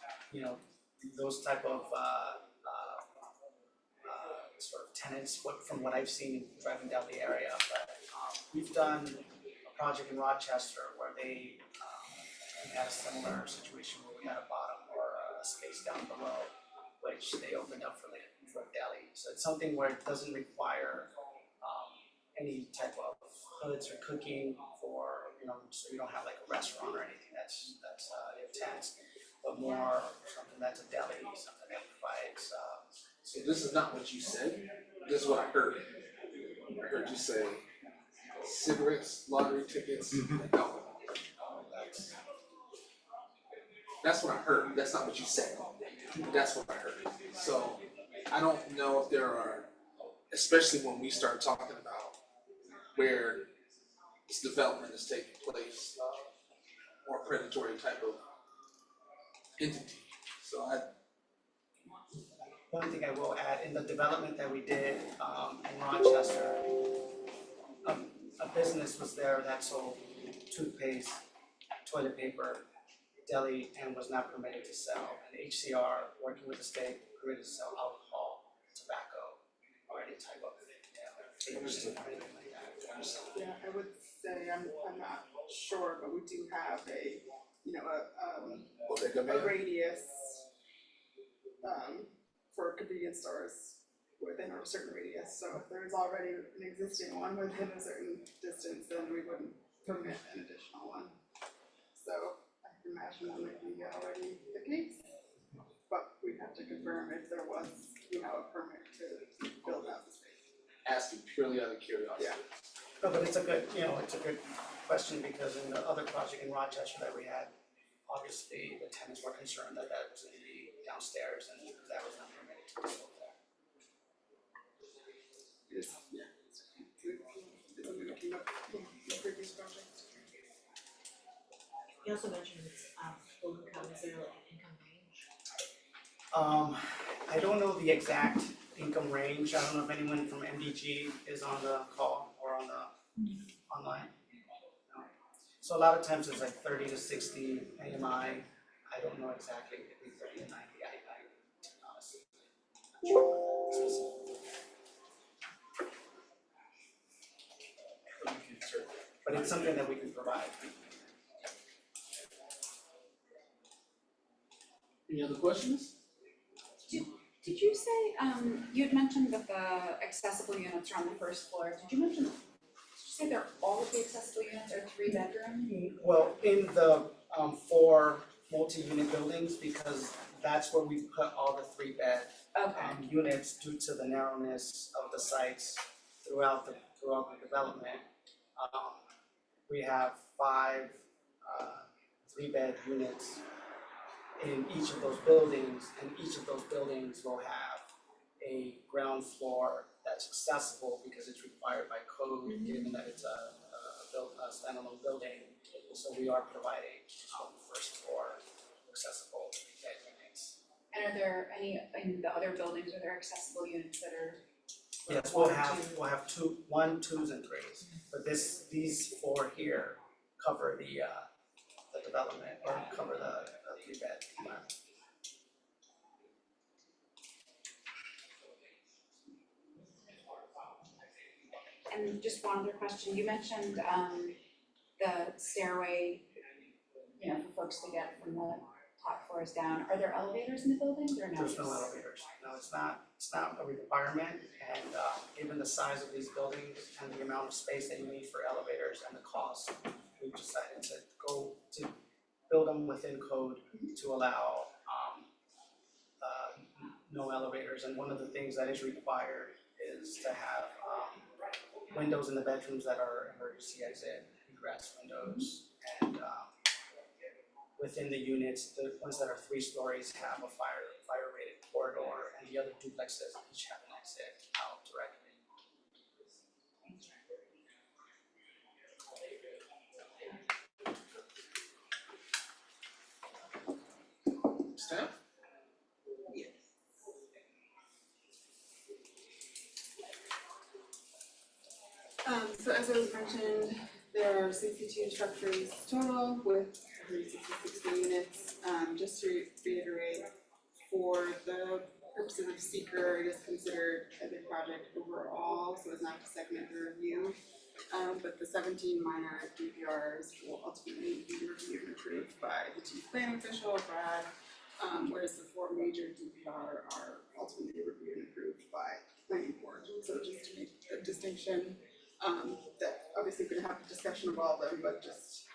those type of sort of tenants, from what I've seen driving down the area. But we've done a project in Rochester where we had a similar situation where we had a bottom or a space down below, which they opened up for a deli. So it's something where it doesn't require any type of hoods or cooking for, so you don't have like a restaurant or anything that's intense, but more something that's a deli, something that provides. So this is not what you said, this is what I heard. I heard you say cigarettes, lottery tickets, and alcohol. That's what I heard, that's not what you said, that's what I heard. So I don't know if there are, especially when we start talking about where this development is taking place, more predatory type of entity. So One thing I will add, in the development that we did in Rochester, a business was there that sold toothpaste, toilet paper, deli, and was not permitted to sell. And HCR, working with the state, permitted to sell alcohol, tobacco, or any type of papers or anything like that. Yeah, I would say, I'm not sure, but we do have a radius for convenience stores within a certain radius. So if there's already an existing one within a certain distance, then we wouldn't permit an additional one. So I can imagine that might be already the case, but we'd have to confirm if there was, a permit to build out the space. asking purely out of curiosity. Yeah. No, but it's a good question, because in the other project in Rochester that we had, obviously the tenants were concerned that was gonna be downstairs and that was not permitted to be sold there. Yes, yeah. We came up with the previous project. You also mentioned it's low income, is there like an income range? I don't know the exact income range. I don't know if anyone from MDG is on the call or on the online. No. So a lot of times it's like 30 to 60 AMI. I don't know exactly, it could be 30 to 90, I honestly, not sure what that is. But it's something that we can provide. Any other questions? Did you say, you had mentioned that the accessible units are on the first floor, did you mention, did you say they're all of the accessible units are 3-bedroom? Well, in the 4 multi-unit buildings, because that's where we put all the 3-bed units due to the narrowness of the sites throughout the development. We have 5 3-bed units in each of those buildings, and each of those buildings will have a ground floor that's accessible because it's required by code, given that it's a standalone building. So we are providing first floor accessible 3-bed units. And are there any, in the other buildings, are there accessible units that are? Yes, we'll have 2, 1, 2s, and 3s, but these 4 here cover the development, or cover the 3-bed. And just one other question, you mentioned the stairway, you know, for folks to get from the top floors down. Are there elevators in the buildings or no? There's no elevators. No, it's not a requirement, and given the size of these buildings and the amount of space that you need for elevators and the cost, we've decided to build them within code to allow no elevators. And one of the things that is required is to have windows in the bedrooms that are emergency exit, egress windows, and within the units, the ones that are 3 stories have a fire rated corridor, and the other duplexes each have an exit out directly. Staff? So as I was mentioned, there are 62 structures total with 360 units. Just to reiterate, for the purposes of seeker, it is considered a big project overall, so it's not to segment the review. But the 17 minor DPRs will ultimately be reviewed and approved by the chief planning official, Brad, whereas the 4 major DPR are ultimately reviewed and approved by planning board. So just to make a distinction, that obviously we're gonna have a discussion of all of them, but just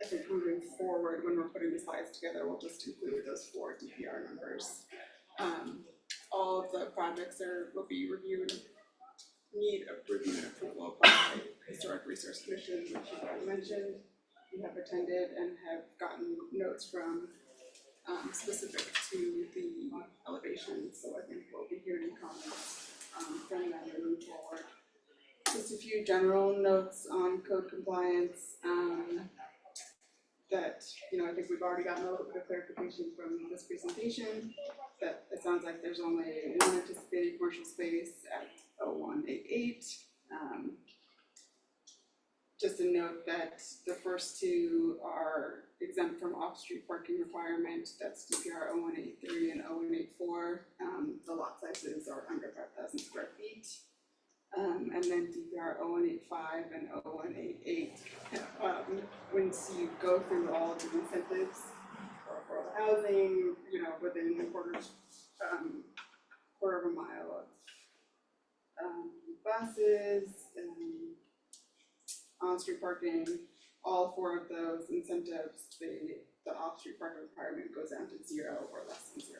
I think moving forward, when we're putting the slides together, we'll just include those 4 DPR numbers. All of the projects will be reviewed, need a review and approval by Historic Resource Commission, which you've already mentioned. You have attended and have gotten notes from specific to the elevations, so I think we'll be hearing comments from them and move forward. Just a few general notes on code compliance. That, you know, I think we've already gotten a little bit of clarification from this presentation, that it sounds like there's only 1 anticipated commercial space at 0188. Just a note that the first 2 are exempt from off-street parking requirement, that's DPR 0183 and 0184. The lot sizes are under 5,000 square feet. And then DPR 0185 and 0188. Once you go through all of the incentives for affordable housing, you know, within a quarter of a mile of buses and on-street parking, all 4 of those incentives, the off-street parking requirement goes down to 0 or less than 0.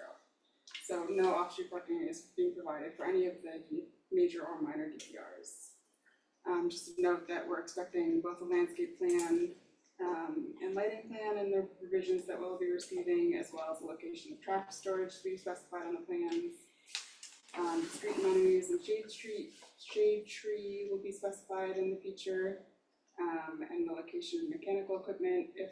So no off-street parking is being provided for any of the major or minor DPRs. Just to note that we're expecting both a landscape plan and lighting plan and the revisions that we'll be receiving, as well as the location of trash storage to be specified on the plans. Street amenities and shade tree will be specified in the future, and the location of mechanical equipment if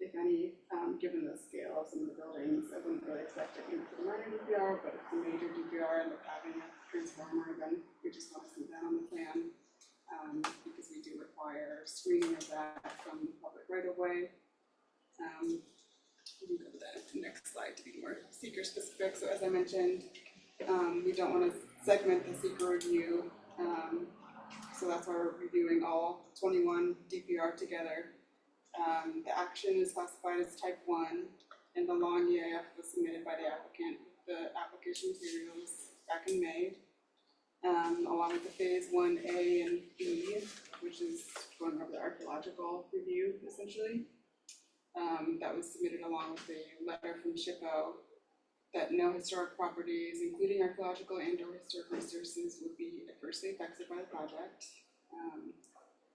if any, given the scale of some of the buildings. I wouldn't really expect it to be minor DPR, but if it's a major DPR and having a transformer, then we just want to see that on the plan. Because we do require screening of that from the public right of way. We can go to the next slide to be more seeker specific. So as I mentioned, we don't want to segment the seeker review. So that's why we're reviewing all 21 DPR together. The action is classified as type 1, and the long EAF was submitted by the applicant with the application materials back in May, along with the phase 1A and B, which is going over the archaeological review essentially. That was submitted along with a letter from SHPO that no historic properties, including archaeological and or historic resources, would be adversely affected by the project.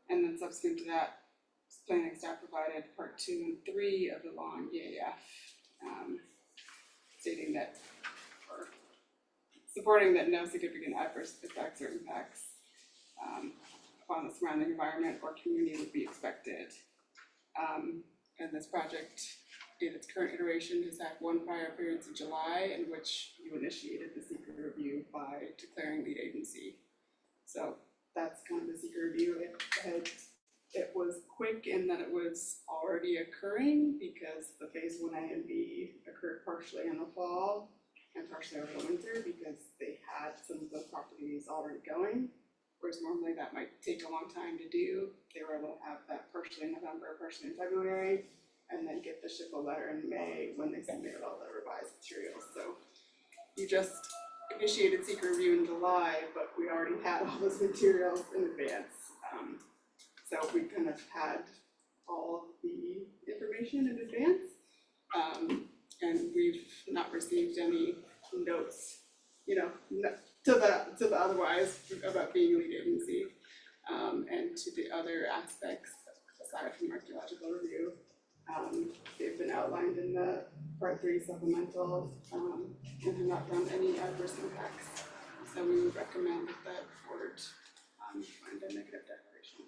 And then subsequent to that, planning staff provided part 2 and 3 of the long EAF, stating that, or supporting that no significant adverse effects or impacts upon the surrounding environment or community would be expected. And this project, in its current iteration, has had one prior appearance in July, in which you initiated the seeker review by declaring lead agency. So that's kind of the seeker review. It was quick in that it was already occurring because the phase 1A and B occurred partially in the fall and partially over the winter because they had some of the properties already going. Whereas normally that might take a long time to do. They were able to have that partially in November, partially in February, and then get the SHPO letter in May when they submitted all the revised materials. So you just initiated seeker review in July, but we already had all those materials in advance. So we kind of had all of the information in advance, and we've not received any notes, to the otherwise about being a lead agency, and to the other aspects aside from archaeological review. They've been outlined in the part 3 supplemental, and have not found any adverse impacts. So we would recommend that the board find a negative declaration.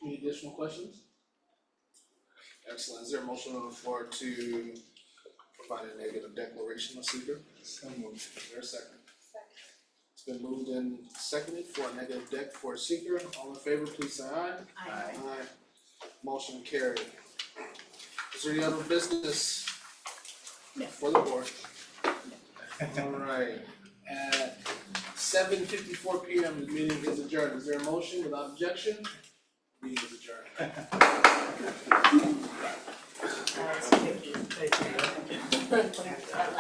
Any additional questions? Excellent. Is there a motion on the floor to provide a negative declaration of seeker? So moved. Is there a second? It's been moved and seconded for a negative dec for seeker. All in favor, please say aye. Aye. Aye. Motion carried. Is there any other business for the board? All right. At 7:54 p.m. the meeting is adjourned. Is there a motion without objection? Meeting is adjourned. Thank you.